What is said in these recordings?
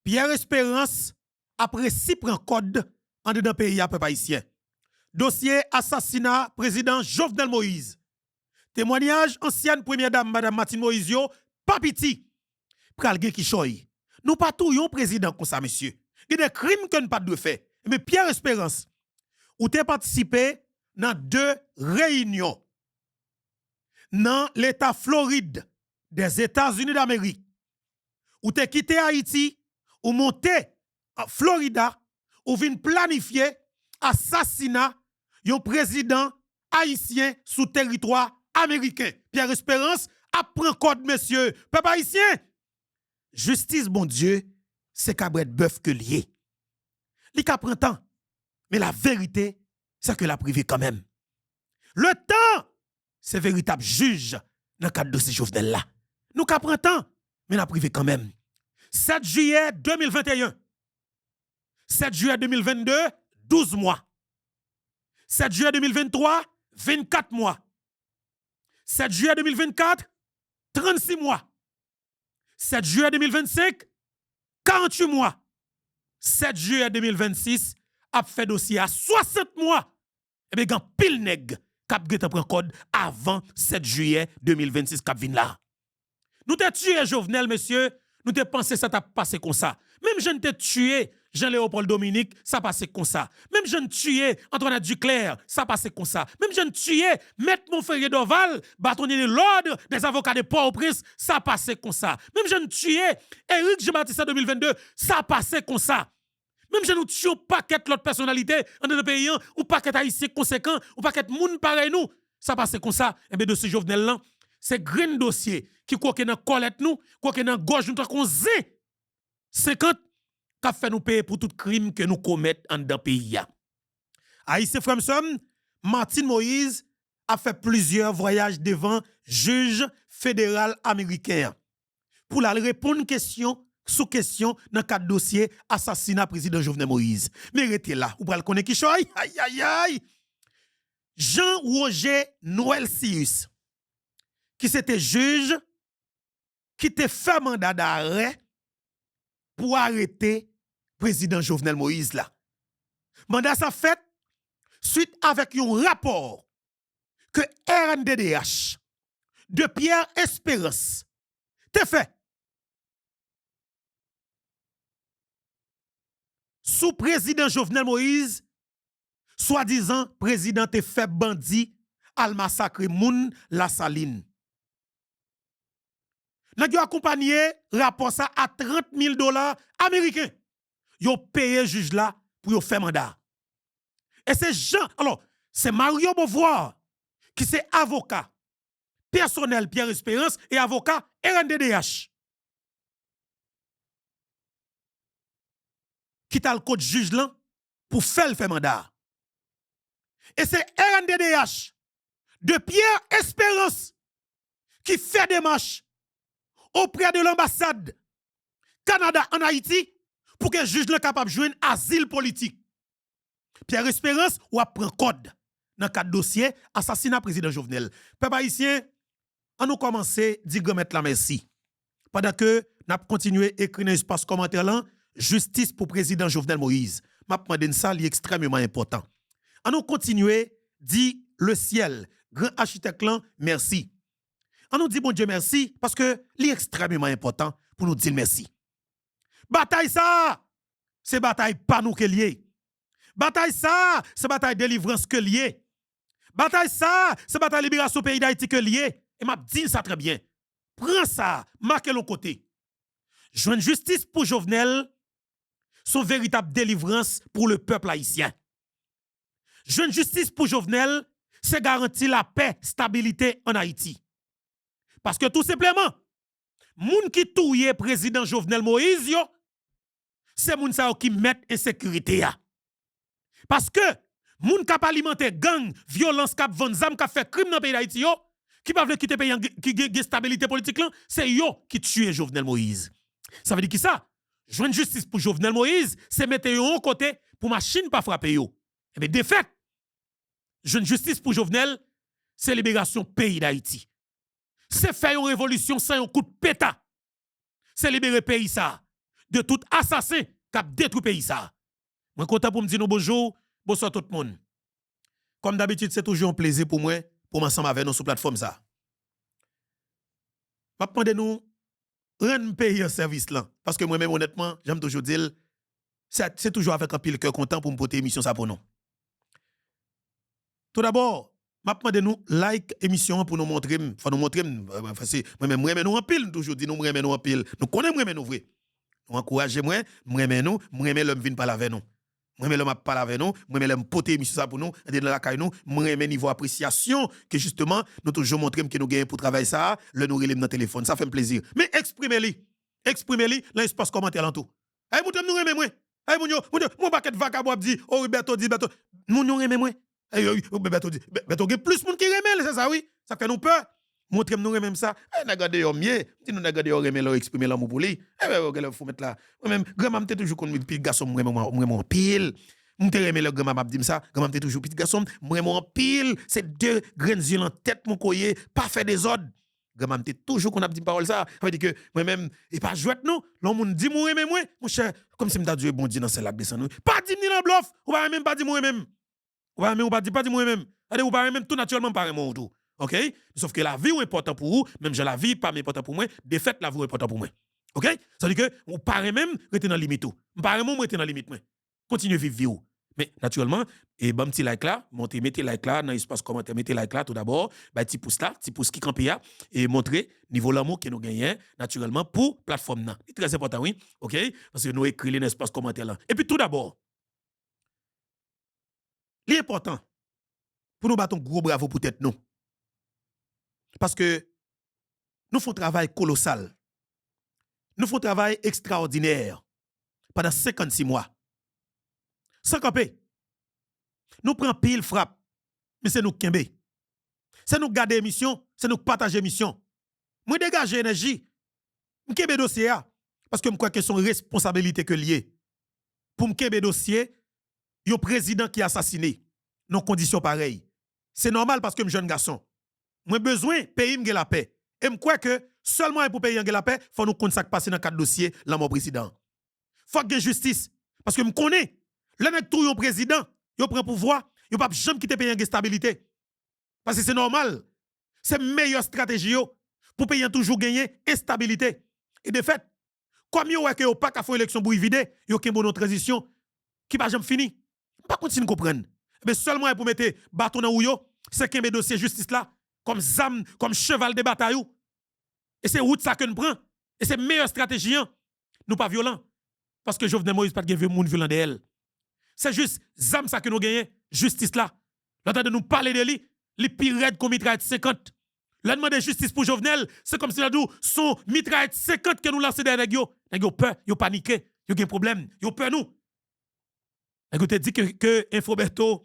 Pierre Espérance après 6 prend code en dedans pays à peuple haïtien. Dossier assassinat président Jovenel Moïse. Témoignage ancienne première dame madame Martine Moïse yo, pas piti. Pral gen ki choy. Nous pas tout yon président comme ça monsieur. Il y a des crimes que nous pas de faire. Mais Pierre Espérance ou t'es participé dans 2 réunions dans l'état Floride des États-Unis d'Amérique. Ou t'es quitté Haïti ou monté en Florida ou vin planifier assassinat yon président haïtien sous territoire américain. Pierre Espérance apprend code monsieur. Peuple haïtien. Justice bon Dieu, c'est cabret bœuf que lié. Li ka prend temps. Mais la vérité, c'est que la privé quand même. Le temps, c'est véritable juge dans le cadre de ce Jovenel là. Nous ka prend temps, mais la privé quand même. 7 juillet 2021. 7 juillet 2022, 12 mois. 7 juillet 2023, 24 mois. 7 juillet 2024, 36 mois. 7 juillet 2025, 48 mois. 7 juillet 2026, a fait dossier à 60 mois. Et bien, pile nèg k'ap gete prend code avant 7 juillet 2026 k'ap vin là. Nous t'ai tué Jovenel, monsieur. Nous t'ai pensé ça t'a passé comme ça. Même je ne t'ai tué Jean-Léopold Dominique, ça passait comme ça. Même je ne tué Antoine Duclerc, ça passait comme ça. Même je ne tué Maître Montferrier d'Oval, bâtonnier de l'ordre des avocats de Port-au-Prince, ça passait comme ça. Même je ne tué Éric Jean-Baptiste 2022, ça passait comme ça. Même je nous tuons paquet l'autre personnalité en de pays ou paquet haïtien conséquent ou paquet moun pareil nous, ça passait comme ça. Et bien de ce Jovenel là, c'est green dossier qui quoi que dans colette nous, quoi que dans gorge nous tant qu'on zé 50 qu'a fait nous payer pour tout crime que nous commettons en dans pays. Haïtien Fremson, Martine Moïse a fait plusieurs voyages devant juge fédéral américain pour la répondre question sous question dans cadre dossier assassinat président Jovenel Moïse. Mais restez là, ou pral connaît qui choy? Aïe aïe aïe. Jean-Roger Noël Sius qui c'était juge qui te fait mandat d'arrêt pour arrêter président Jovenel Moïse là. Mandat ça fait suite avec un rapport que RNDDH de Pierre Espérance te fait sous président Jovenel Moïse, soi-disant président te fait bandit al massacre moun la saline. N'a yo accompagné rapport ça à $30,000 américains. Yo payé juge là pour yo faire mandat. Et c'est Jean, alors, c'est Mario Beauvoir qui c'est avocat personnel Pierre Espérance et avocat RNDDH. Qui t'a le code juge là pour faire le mandat. Et c'est RNDDH de Pierre Espérance qui fait des marches auprès de l'ambassade Canada en Haïti pour que le juge soit capable de joindre asile politique. Pierre Espérance ou prend code dans le cadre dossier assassinat président Jovenel. Peuple haïtien, on nous commencer à dire mettre la merci. Pendant que nous continuons à écrire dans l'espace commentaire là, justice pour président Jovenel Moïse. M'a demandé ça, c'est extrêmement important. On nous continuer dit le ciel, grand architecte là, merci. On nous dit bon Dieu merci parce que c'est extrêmement important pour nous dire merci. Bataille ça, c'est bataille pas nous que lié. Bataille ça, c'est bataille délivrance que lié. Bataille ça, c'est bataille libération pays d'Haïti que lié. Et m'a dit ça très bien. Prends ça, marquez l'autre côté. Joindre justice pour Jovenel, son véritable délivrance pour le peuple haïtien. Joindre justice pour Jovenel, c'est garantir la paix, stabilité en Haïti. Parce que tout simplement, moun qui touye président Jovenel Moïse, c'est moun sa qui met insécurité ya. Parce que moun k'ap alimenter gang, violence k'ap vendre zam k'ap fait crime dans pays d'Haïti qui pa vle quitter pays qui gen stabilité politique là, c'est yo qui tue Jovenel Moïse. Ça veut dire qui ça? Joindre justice pour Jovenel Moïse, c'est mettre yo en côté pour machine pas frapper yo. Et bien de fait, joindre justice pour Jovenel, c'est libération pays d'Haïti. C'est faire une révolution sans un coup de péta. C'est libérer pays ça. de tout assassin qui a détruit le pays. Je suis content pour me dire bonjour, bonsoir tout le monde. Comme d'habitude, c'est toujours un plaisir pour moi, pour m'ensemble avec nous sur la plateforme. Je vais nous rendre pays en service là. Parce que moi-même, honnêtement, j'aime toujours dire, c'est toujours avec un pile cœur content pour me porter émission ça pour nous. Tout d'abord, je vais demander nous like émission pour nous montrer, moi-même nous en pile, toujours dit nous nous en pile. Nous connaissons nous vrai. Nous encourager moi, nous, l'homme vient parler avec nous. L'homme parler avec nous, l'homme porter émission ça pour nous, dans la caille nous, niveau appréciation que justement nous toujours montrer que nous gagnons pour travailler ça, le nous relève dans téléphone, ça fait plaisir. Mais exprimez-le dans l'espace commentaire en tout. Hey montre nous aimer moi. Hey mon paquet de vagabond dit oh Roberto dit Beto, nous aimer moi. Hey Beto dit Beto gen plus monde qui aime c'est ça oui, ça fait nous peur. Montrez nous même ça. Eh regardez yo mieux, si nous regardez yo aimer leur exprimer l'amour pour lui. Eh ben faut mettre là. Moi même grand-maman t'es toujours comme petit garçon moi pile. M'te aimer le grand-maman dit ça, grand-maman t'es toujours petit garçon, moi pile, c'est deux graines d'huile en tête mon coyer, pas faire des ordres. Grand-maman t'es toujours qu'on a dit parole ça, ça veut dire que moi même et pas jouet nous, l'on dit moi aimer moi, mon cher, comme si m'ta Dieu bon Dieu dans celle là descend. Pas dit ni dans bluff, ou pas même pas dit moi même. Ou pas dit moi même. Allez ou pas même tout naturellement pas moi tout. OK? Sauf que la vie est importante pour vous, même je la vie pas important pour moi, de fait la vie est important pour moi. OK? Ça veut dire que on paraît même rester dans limite tout. On paraît même rester dans limite moi. Continuez vivre vie. Mais naturellement, et bon petit like là, mettez like là dans l'espace commentaire, mettez like là tout d'abord, petit pouce là, petit pouce qui campe là et montrer niveau l'amour que nous gagnons naturellement pour plateforme là. C'est très important oui. OK? Parce que nous écrivons dans l'espace commentaire là. Et puis tout d'abord, l'important pour nous battre un gros bravo pour tête nous. Parce que nous faisons un travail colossal. Nous faisons un travail extraordinaire pendant 56 mois. Sans camper. Nous prenons pile frappe, mais c'est nous qui kembe. C'est nous garder mission, c'est nous partager mission. Moi dégager énergie, je kembe dossier parce que je crois que c'est une responsabilité que lié. Pour me kembe dossier, un président qui est assassiné dans conditions pareilles. C'est normal parce que je suis jeune garçon. Moi besoin pays me la paix. Et je crois que seulement pour payer la paix, faut nous connaître ça qui passe dans quatre dossiers là mon président. Faut qu'il y ait justice parce que je connais le nèg tout yon président, yo prend pouvoir, yo pas jamais quitter pays en stabilité. Parce que c'est normal. C'est meilleure stratégie pour payer toujours gagner instabilité. Et de fait, comme yo que yo pas ka faire élection pour y vider, yo ken bonne transition qui pas jamais fini. Pas continuer comprendre. Mais seulement pour mettre bâton dans yo, c'est qu'un dossier justice là comme zam, comme cheval de bataille. Et c'est route ça que nous prend. Et c'est meilleure stratégie. Nous pas violents. Parce que Jovenel Moïse pas de monde violent de elle. C'est juste zam ça que nous gagnons, justice là. L'entend de nous parler de lui, les pires raids qu'on mitraille 50. La demande de justice pour Jovenel, c'est comme si nous dit son mitraille 50 que nous lançons derrière yo. Yo peur, yo paniqué, yo gen problème, yo peur nous. Écoutez dit que Infoberto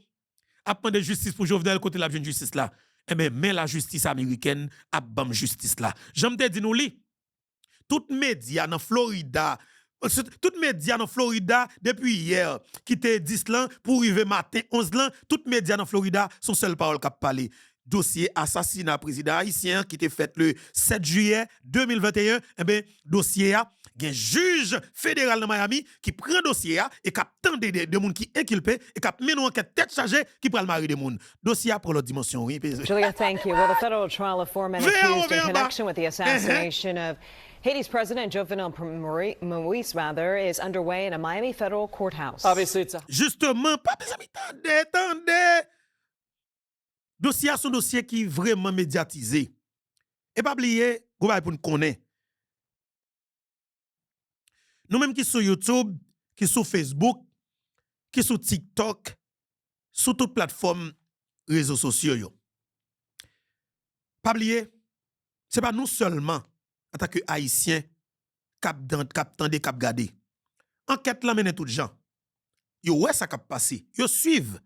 a demandé justice pour Jovenel côté la justice là. Eh bien, mais la justice américaine a bam justice là. J'aime te dire nous li. Tout média dans Florida, depuis hier, qui te 10 lan pour arriver matin 11 lan, tout média dans Florida sont seule parole qui parlé. Dossier assassinat président haïtien qui était fait le 7 juillet 2021, eh bien, dossier a un juge fédéral de Miami qui prend dossier et qui attend des gens qui inculpés et qui mène une enquête tête chargée qui prend le mari des gens. Dossier pour l'autre dimension. Oui, Julia, thank you. Well, the federal trial of four men accused in connection with the assassination of Haiti's President Jovenel Moïse is underway in a Miami federal courthouse. Obviously, it's a... Justement, pas mes amis, attendez. Dossier son dossier qui est vraiment médiatisé. Et pas oublier, pour nous connaître. Nous-mêmes qui sur YouTube, qui sur Facebook, qui sur TikTok, sur toute plateforme réseaux sociaux. Yo. Pas oublier, c'est pas nous seulement en tant que haïtiens cap tande cap gade. Enquête la mène tout gens. Yo ouais ça cap passé. Yo suivent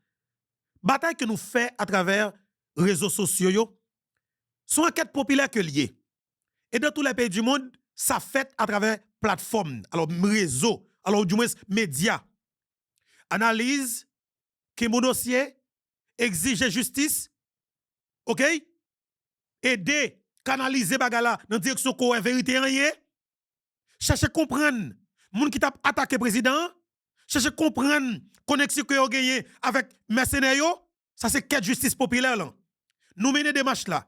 bataille que nous fait à travers réseaux sociaux yo. Son enquête populaire que lié. Et dans tous les pays du monde, ça fait à travers plateforme, alors réseau, alors du moins médias. Analyse que mon dossier exige justice. OK? Aider canaliser bagala dans direction ko vérité rien. Chercher comprendre moun qui t'a attaqué président, cherche comprendre connexion que vous gagné avec mercenaires, ça c'est quête justice populaire là. Nous menons des marches là.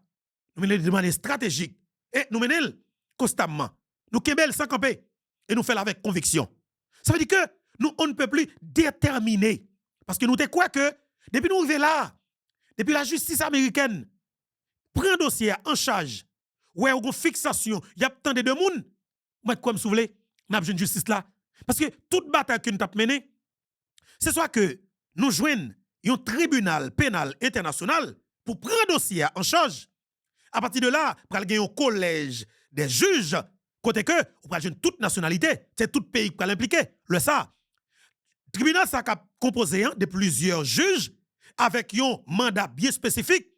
Nous menons des manières stratégiques et nous menons constamment. Nous kembel sans camper et nous faisons avec conviction. Ça veut dire que nous on ne peut plus déterminer parce que nous te quoi que depuis nous arrivons là, depuis la justice américaine prend un dossier en charge. Ouais, ou une fixation, il y a tant de deux moun. Moi comme si vous voulez, n'a besoin de justice là parce que toute bataille que nous t'a menée, c'est soit que nous joignons un tribunal pénal international pour prendre un dossier en charge. À partir de là, pour aller un collège des juges, côté que, on va jouer toute nationalité, c'est tout pays qui va l'impliquer. Le ça. Le tribunal, ça a composé de plusieurs juges avec un mandat bien spécifique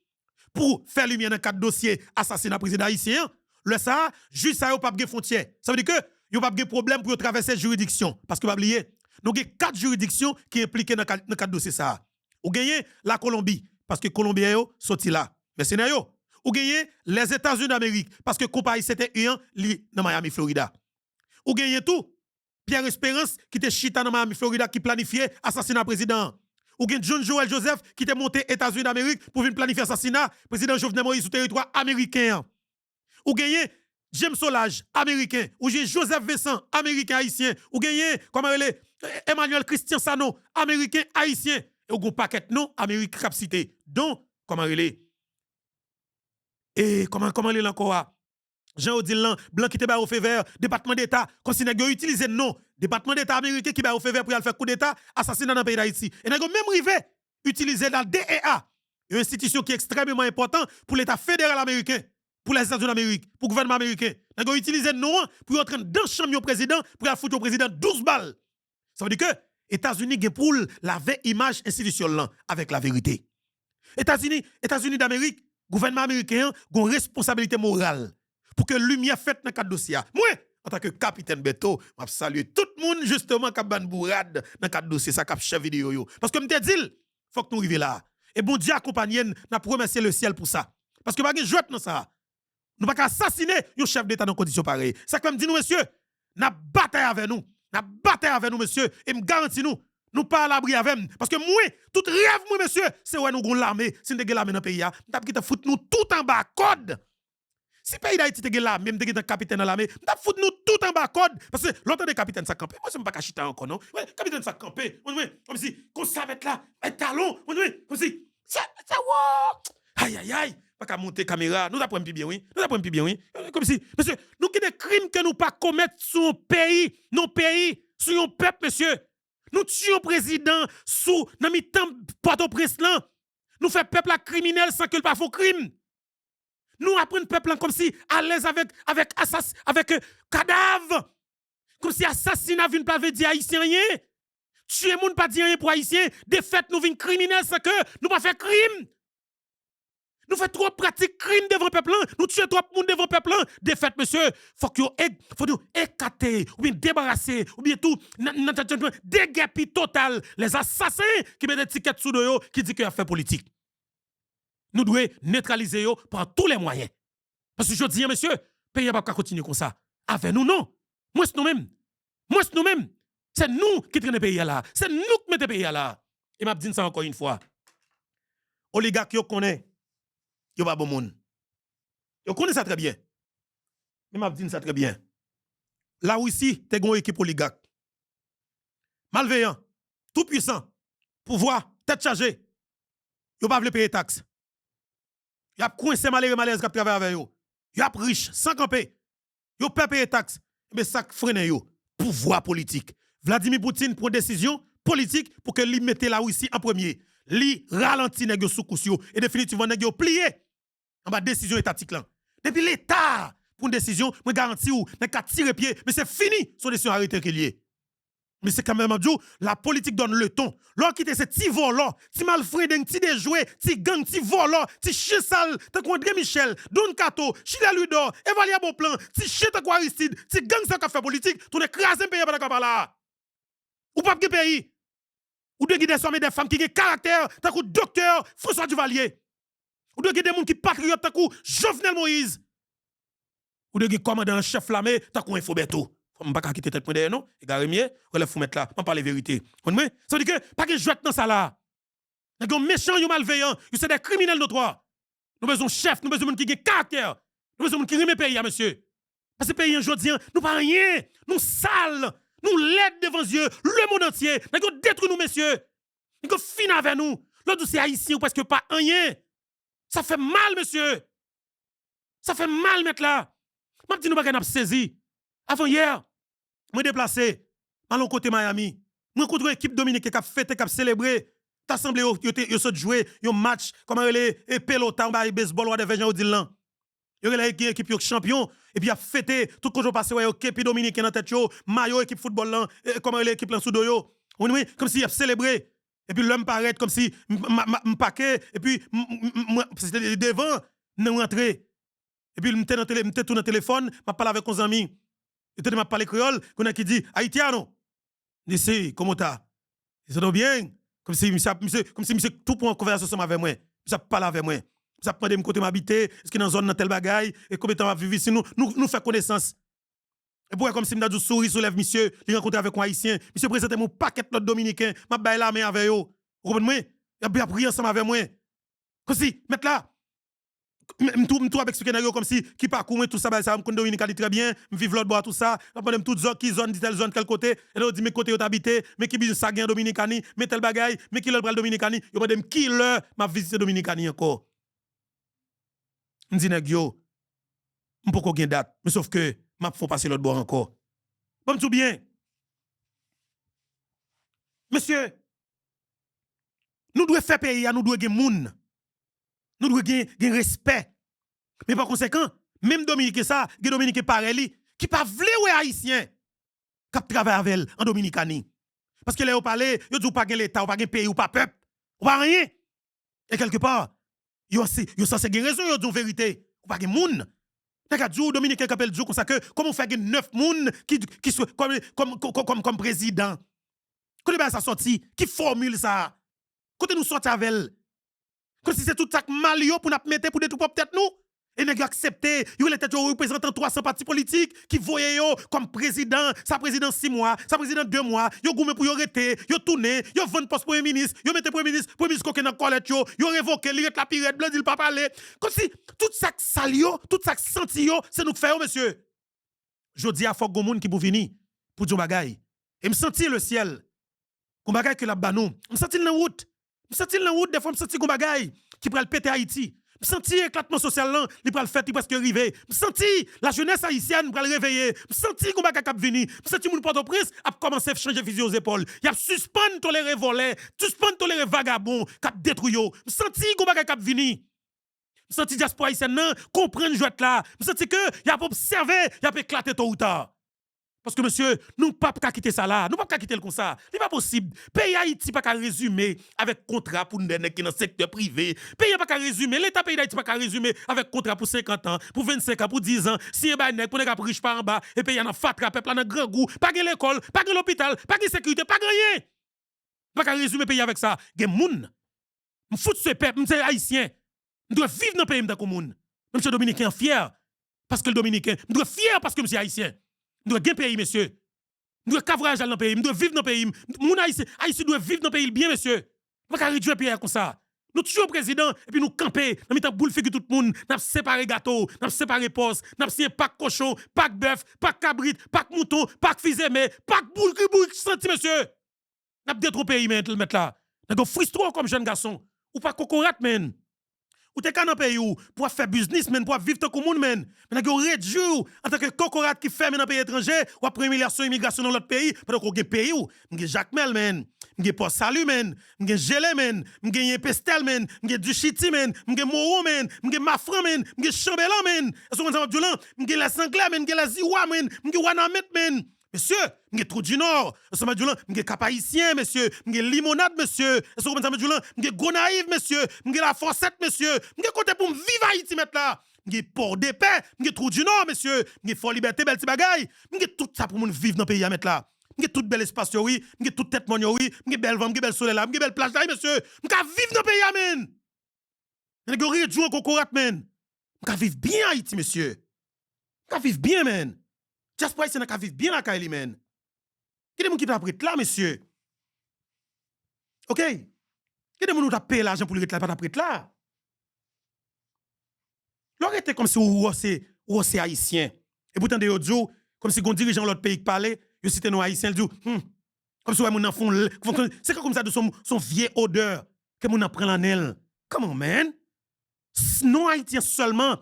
pour faire lumière dans le cadre dossier assassinat président haïtien. Le ça, juge ça, n'a pas de frontière. Ça veut dire que, il n'y a pas de problème pour traverser la juridiction. Parce que, vous oubliez, nous avons 4 juridictions qui sont impliquées dans le cadre dossier ça. Ou gagnez la Colombie, parce que les Colombiens sont sortis là. Mais c'est là. Ou gagnez les États-Unis d'Amérique, parce que compagnie c'était un dans Miami, Florida. Ou gagnez tout. Pierre Espérance qui était chita dans Miami, Florida, qui planifiait assassinat président. Ou gagnez John Joel Joseph qui était monté aux États-Unis d'Amérique pour venir planifier assassinat président Jovenel Moïse sur territoire américain. Ou gagnez James Solage, américain. Ou gagnez Joseph Vincent, américain, haïtien. Ou gagnez, comment il est, Emmanuel Christian Sano, américain, haïtien. Et ou gon paquet non Amérique capacité. Donc, comment il est? Et comment il est encore? Jean-Odile Blanc qui était au fait vert, département d'État, consigne que utiliser non, département d'État américain qui va au fait vert pour aller faire coup d'État, assassinat dans le pays d'Haïti. Et n'a même rivé utiliser dans le DEA, une institution qui est extrêmement importante pour l'État fédéral américain, pour les États-Unis d'Amérique, pour le gouvernement américain. N'a utiliser non pour entrer dans le champion président pour aller foutre au président 12 balles. Ça veut dire que États-Unis ont pour la vraie image institutionnelle avec la vérité. États-Unis d'Amérique, gouvernement américain, a une responsabilité morale pour que lumière faite dans le dossier. Moi, en tant que capitaine Beto, je salue tout le monde justement qui a ban bourrade dans le dossier, ça cap chef vidéo. Parce que je te dis, il faut que nous arrivions là. Et bon Dieu accompagne, nous remercier le ciel pour ça. Parce que nous ne jouons pas dans ça. Nous ne pouvons pas assassiner un chef d'État dans des conditions pareilles. Ça que je dis, nous, monsieur, nous bataille avec nous. Nous bataille avec nous, monsieur, et me garantis nous pas à l'abri avec nous. Parce que moi, tout rêve, moi, monsieur, c'est où nous avons l'armée. Si nous avons l'armée dans le pays, nous avons foutre nous tout en bas code. Si le pays d'Haïti a l'armée, nous avons un capitaine dans l'armée, nous avons foutre nous tout en bas code. Parce que l'autre des capitaines ça campé. Moi, je ne pas cacher encore, non? Ouais, capitaine ça campé. Comme si, qu'on savait là, un talon. Comme si, ça, aïe, aïe, aïe. Pas qu'à monter caméra, nous apprenons plus bien, oui. Nous apprenons plus bien, oui. Comme si, monsieur, nous qui des crimes que nous pas commettre sur un pays, nos pays, sur un peuple, monsieur. Nous tuons président sous, dans mi temps Port-au-Prince là. Nous faisons peuple criminel sans que le pas faux crime. Nous apprenons peuple comme si à l'aise avec cadavre. Comme si assassinat vient pas dire haïtien rien. Tuer moun pas dire rien pour haïtien. De fait nous vinn criminel sans que nous pas faire crime. Nous faisons trop pratique crime devant le peuple. Nous tuons trop de monde devant le peuple. De fait, monsieur, faut nous écarter, ou bien débarrasser, ou bien tout, déguerpi total les assassins qui mettent des tickets sous de eux, qui disent qu'il y a fait politique. Nous devons neutraliser eux par tous les moyens. Parce que je dis, monsieur, le pays n'a pas continuer comme ça. Avec nous, non. Moi, c'est nous-mêmes. Moi, c'est nous-mêmes. C'est nous qui traînons le pays là. C'est nous qui mettons le pays là. Et je dis ça encore une fois. Oligarques, qui connaissent. Yo pas bon monde. Yo connaît ça très bien. Mais m'a dit ça très bien. Là où ici, t'es une équipe oligarque. Malveillant, tout puissant, pouvoir, tête chargée. Yo pas veut payer taxes. Yo a coincé malheureux malaise qui travaille avec yo. Yo a riche sans camper. Yo pas payer taxes. Mais ça freine yo. Pouvoir politique. Vladimir Poutine prend décision politique pour que lui mette là où ici en premier. Li ralenti nèg yo sous cousio et définitivement nèg yo plié en bas décision étatique là. Depuis l'état pour une décision, moi garantis ou nèg ka tirer pied, mais c'est fini son décision arrêté qu'il est. Mais c'est quand même Abdou, la politique donne le ton. L'on quitte ces petits volants, petits malfreding, petits déjoués, petits gang, petits volants, petits chiens sales, t'as quoi André Michel, Don Cato, Chila Ludor, Evalia Bonplan, petits chiens t'as quoi Aristide, petits gang ça qui fait politique, tout écraser pays par la là. Ou pas de pays. Ou de guider des des femmes qui ont caractère, tant que docteur François Duvalier. Ou de guider des gens qui patriotes, tant que Jovenel Moïse. Ou de guider commandant chef l'armée, tant que Infobeto. On pas quitter tête derrière non, et garemier, relève faut mettre là, on parle vérité. Ça veut dire que pas que jouet dans ça là. Nèg méchant, yo malveillant, yo c'est des criminels notoires. Nous besoin chef, nous besoin qui a caractère. Nous besoin qui remet pays monsieur. Parce que pays aujourd'hui, nous pas rien, nous sales, nous laides devant Dieu, le monde entier. Nèg détruit nous messieurs. Nèg fin avec nous. L'autre c'est haïtien ou presque pas rien. Ça fait mal monsieur. Ça fait mal mettre là. M'a dit nous pas n'a saisi. Avant hier, moi déplacé à l'autre côté Miami. Moi rencontre une équipe dominicaine qui a fêté, qui a célébré. T'as semblé yo saute jouer un match comme les peloton ba baseball ou des gens au dilan. Yo la équipe yo champion et puis a fêté tout que je passé ouais équipe dominicaine en tête yo, maillot équipe football là comme l'équipe là sous do yo. Oui, comme si a célébré et puis l'homme paraît comme si m'paquet et puis c'était devant nous rentrer. Et puis m'était tout dans téléphone, m'a parlé avec nos amis. Et m'a parlé créole, qu'on a qui dit haïtiano. D'ici comment t'as? C'est bien. Comme si monsieur tout pour une conversation avec moi. Monsieur parle avec moi. Monsieur prend de côté m'habiter, est-ce que dans zone dans tel bagaille et combien de temps va vivre ici nous fait connaissance. Et pour comme si m'da du souris soulève monsieur, il rencontre avec un haïtien, monsieur présente mon paquet de dominicain, m'a bail la main avec eux. Vous comprenez? Il a bien pris ensemble avec moi. Comme si mettre là m'tou expliquer nèg comme si qui parcourt tout ça ça me connais Dominique dit très bien me vivre l'autre bois tout ça pendant toute zone qui zone dit telle zone quel côté et là dit mais côté où t'habiter mais qui business ça gagne Dominicani mais tel bagaille mais qui le bral Dominicani yo madame qui le m'a visité Dominicani encore me dit nèg yo m'poko ko gen date mais sauf que m'a faut passer l'autre bois encore bon tout bien monsieur nous devons faire pays nous devons gen moun nous devons gen respect. Mais par conséquent, même Dominique ça, gen Dominique pareil qui pas vle ouais haïtien qui travaille avec elle en Dominicanie. Parce que là on parle, yo dit pas gen l'état, ou pas gen pays ou pas peuple, ou pas rien. Et quelque part, yo censé gen raison yo dit vérité, ou pas gen moun. T'as dit Dominique qui appelle dit comme ça que comment on fait gen 9 moun qui soit comme président. Quand ben ça sorti, qui formule ça? Quand nous sorti avec elle comme si c'est tout ça malio pour nous mettre pour détruire peut-être nous. Et nous accepté, il y a des représentants 300 partis politiques qui voyaient comme président, sa président 6 mois, sa président 2 mois, yo goumé pour yo arrêter, yo tourner, yo vendre poste premier ministre, yo mette premier ministre coquin dans colette yo révoqué, li la pirate blanc, il pas parler. Comme si tout ça salio, tout ça senti yo, c'est nous faire monsieur. Je dis à faut gon moun qui pour venir pour dire bagay. Et me sentir le ciel. Gon bagay que la banou, me sentir dans route. Je sens dans route des fois, je sens qu'on bagaille qui pral péter Haïti. Je sens éclatement social là, il pral faire presque arriver. Je sens la jeunesse haïtienne pral réveiller. Je sens qu'on bagaille cap venir. Je sens mon Port-au-Prince a commencé à changer fusil aux épaules. Il a suspendre tolérer volets, suspendre tolérer vagabonds, cap détruire. Je sens qu'on bagaille cap venir. Je sens diaspora haïtienne nan comprendre jouet là. Je sens que y a observer, y a éclater tôt ou tard. Parce que monsieur, nous ne pouvons pas quitter ça là, nous ne pouvons pas quitter le comme ça. Ce n'est pas possible. Pays Haïti pas qu'à résumer avec contrat pour nous qui dans le secteur privé. Pays pas qu'à résumer, l'État pays d'Haïti pas qu'à résumer avec contrat pour 50 ans, pour 25 ans, pour 10 ans. Si un bail pour les riches par en bas et pays en fatra peuple en grand goût, pas de l'école, pas de l'hôpital, pas de sécurité, pas de rien. Pas qu'à résumer pays avec ça. Gen moun. M'fout ce peuple, m'se haïtien. M'doit vivre dans le pays m'dako moun. Monsieur dominicain fier parce que le dominicain, m'doit fier parce que monsieur haïtien. Nous devons gagner pays, monsieur. Nous devons cavrage dans le pays. Nous devons vivre dans le pays. Mon Haïti doit vivre dans le pays bien, monsieur. Nous ne pouvons pas réduire le pays comme ça. Nous toujours président et puis nous camper. Nous mettons boule figure tout le monde. Nous séparé gâteau, nous séparé poste, nous séparé pack cochon, pack bœuf, pack cabrit, pack mouton, pack fizemé, pack boule senti, monsieur. Nous détruit le pays, mettre là. Nous frustrons comme jeune garçon. Ou pas cocorat, men. Ou te dans pays ou pour faire business men pour vivre tant que monde men mais n'a réduit en tant que cocorat qui fait dans pays étranger ou après immigration dans l'autre pays pendant qu'on pays ou m'gè Jacques Mel men m'gè Port Salut men m'gè Gelé men m'gè Pestel men m'gè Duchiti men m'gè Moro men m'gè Mafran men m'gè Chambellan men est-ce qu'on dit là m'gè les Anglais men m'gè les Ziwa men m'gè Wanamet men monsieur, m'gè Trou du Nord, est-ce qu'on dit là m'gè Cap-Haïtien monsieur, m'gè Limonade monsieur, est-ce qu'on dit là m'gè Gonaïve monsieur, m'gè La Fossette monsieur, m'gè côté pour vivre Haïti mettre là. M'gè Port de Paix, m'gè Trou du Nord monsieur, m'gè Fort Liberté bel ti bagay, m'gè tout ça pour moun vivre dans pays à mettre là. M'gè tout bel espace oui, m'gè tout tête mon oui, m'gè bel vent, m'gè bel soleil là, m'gè bel plage là monsieur. M'gè vivre dans pays amen. M'gè réduire cocorat men. M'gè vivre bien Haïti monsieur. M'gè vivre bien men. Diaspora haïtienne a vivre bien la caille li men. Qui des gens qui t'a prêt là monsieur? OK? Qui des gens qui t'a payé l'argent pour le rete là pas t'a prêt là? L'arrêté comme si ou c'est haïtien. Et pourtant de audio comme si gon dirigeant l'autre pays qui parlait, yo cité nos haïtiens dit comme si moun nan font c'est comme ça de son vieille odeur que moun nan prend l'anel. Comment man? Non haïtien seulement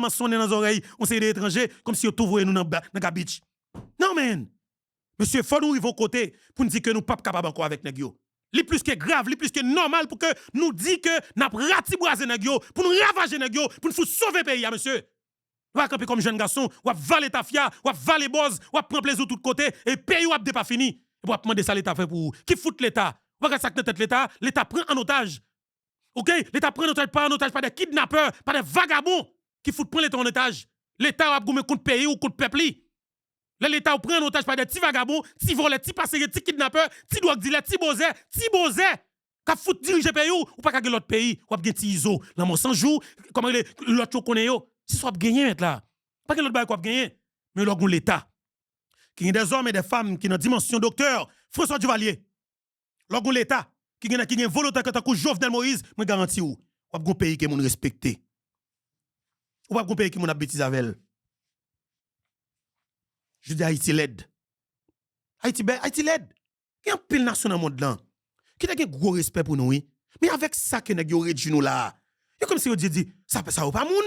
sonner dans les oreilles, on c'est des étrangers comme si yo tout voyé nous dans beach. Non man. Monsieur, faut nous arriver au côté pour nous dire que nous pas capable encore avec nèg yo. Li plus que grave, li plus que normal pour que nous dit que n'a ratiboiser nèg yo, pour nous ravager nèg yo, pour nous sauver pays monsieur. Ou va camper comme jeune garçon, ou va valer ta fia, ou va valer boz, ou va prendre plaisir de tous côtés et pays ou pas fini. Et pour demander ça l'état fait pour qui fout l'état. Ou va ça que tête l'état prend en otage. OK, l'état prend en otage pas des kidnappeurs, pas des vagabonds qui foutent prendre l'état en otage. L'état a goumé contre pays ou contre peuple. L'État prend en otage par des petits vagabonds, petits voleurs, petits passagers, petits kidnappeurs, petits drogues dealers, petits bozés, qui foutent diriger pays ou pas qu'à l'autre pays, ou pas petit iso. Là, mon 100 jours, comment l'autre connaît yo, si soit gagner là. Pas que l'autre bail quoi gagner, mais l'autre l'État. Qui y a des hommes et des femmes qui dans dimension docteur, François Duvalier. L'autre l'État qui y a volontaire que Jovenel Moïse, me garantis ou pas un pays qui moun respecté. Ou pas un pays qui moun a bêtise avec. Je dis Haïti l'aide. Haïti l'aide. Il y a un pile nation dans le monde là. Qui a un gros respect pour nous, oui. Mais avec ça que nous avons nous là. C'est comme si on dit, ça va pas moun.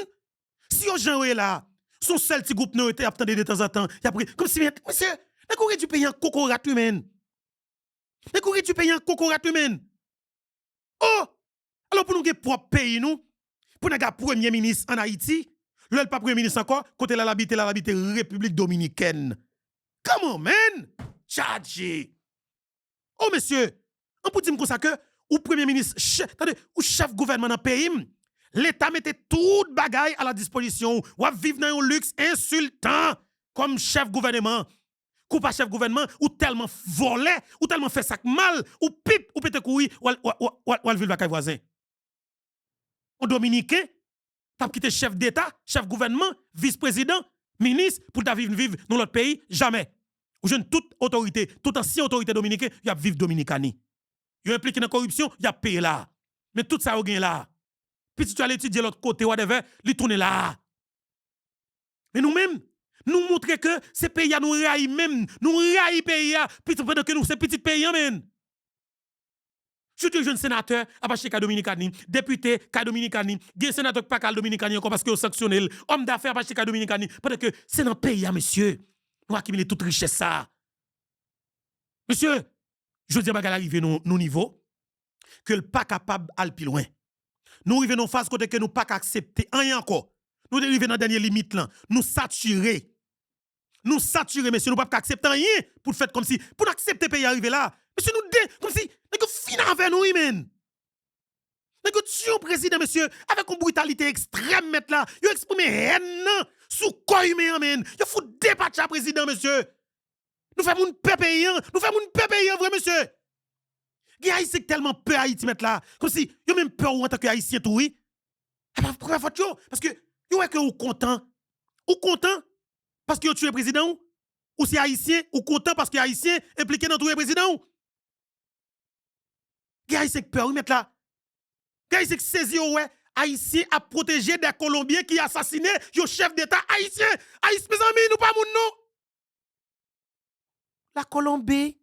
Si on gens là, son seul petit groupe nous était attendé de temps en temps. Il a pris, comme si, monsieur, nous avons du pays en cocorat humain. Nous avons du pays en cocorat humain. Oh! Alors pour nous avoir propre pays, nous, pour nous avoir premier ministre en Haïti, le pas premier ministre encore, côté la habité République Dominicaine. Comment, man? Tchadji. Oh, monsieur, on peut dire comme ça que, ou premier ministre, ou chef gouvernement dans le pays, l'État mettait toute bagaille à la disposition, ou à vivre dans un luxe insultant, comme chef gouvernement. Ou pas chef gouvernement, ou tellement volé, ou tellement fait sac mal, ou pipe, ou pété couille, ou al ville bakay voisin. On dominicain, t'as quitté chef d'État, chef gouvernement, vice-président, ministre, pour ta vivre dans l'autre pays, jamais. Ou jeune toute autorité, toute ancienne autorité dominicaine, y a vivre dominicani. Y a impliqué dans la corruption, y a payé là. Mais tout ça, y a là. Puis si tu allais étudier l'autre côté, whatever, li tourne là. Mais nous-mêmes, nous montrons que ces pays nous raillent même, nous raillent pays, puis pendant que nous, ces petits pays, men. Je suis un jeune sénateur, apache ka Dominicani, député ka Dominicani, gen sénateur qui pas ka Dominicani encore parce que sanctionnel, homme d'affaires apache ka Dominicani, parce que c'est dans le pays, monsieur. Nous accumuler toute richesse ça. Monsieur, je dis à arriver nos niveau que le pas capable d'aller plus loin. Nous arrivons en phase côté que nous pas accepter rien encore. Nous arrivons dans la dernière limite là, nous saturer. Nous saturer monsieur, nous pas accepter rien pour faire comme si pour accepter pays arriver là. Monsieur nous comme si nous fin avec nous men. Nous tuons président monsieur avec une brutalité extrême mettre là. Yo exprimer haine sous quoi humain men. Yo fout dépatch à président monsieur. Nous faisons une paix paysan, nous faisons une paix paysan vrai monsieur. Les Haïtiens tellement peur Haïti mettre là comme si yo même peur en tant que haïtien tout oui. Pourquoi faute yo parce que yo est que ou content parce que yo tué président ou c'est haïtien ou content parce que haïtien impliqué dans tuer président. Les Haïtiens peur mettre là. Les Haïtiens saisi ouais Haïtien a protégé des Colombiens qui assassiné yo chef d'état haïtien. Haïtien mes amis nous pas moun non. La Colombie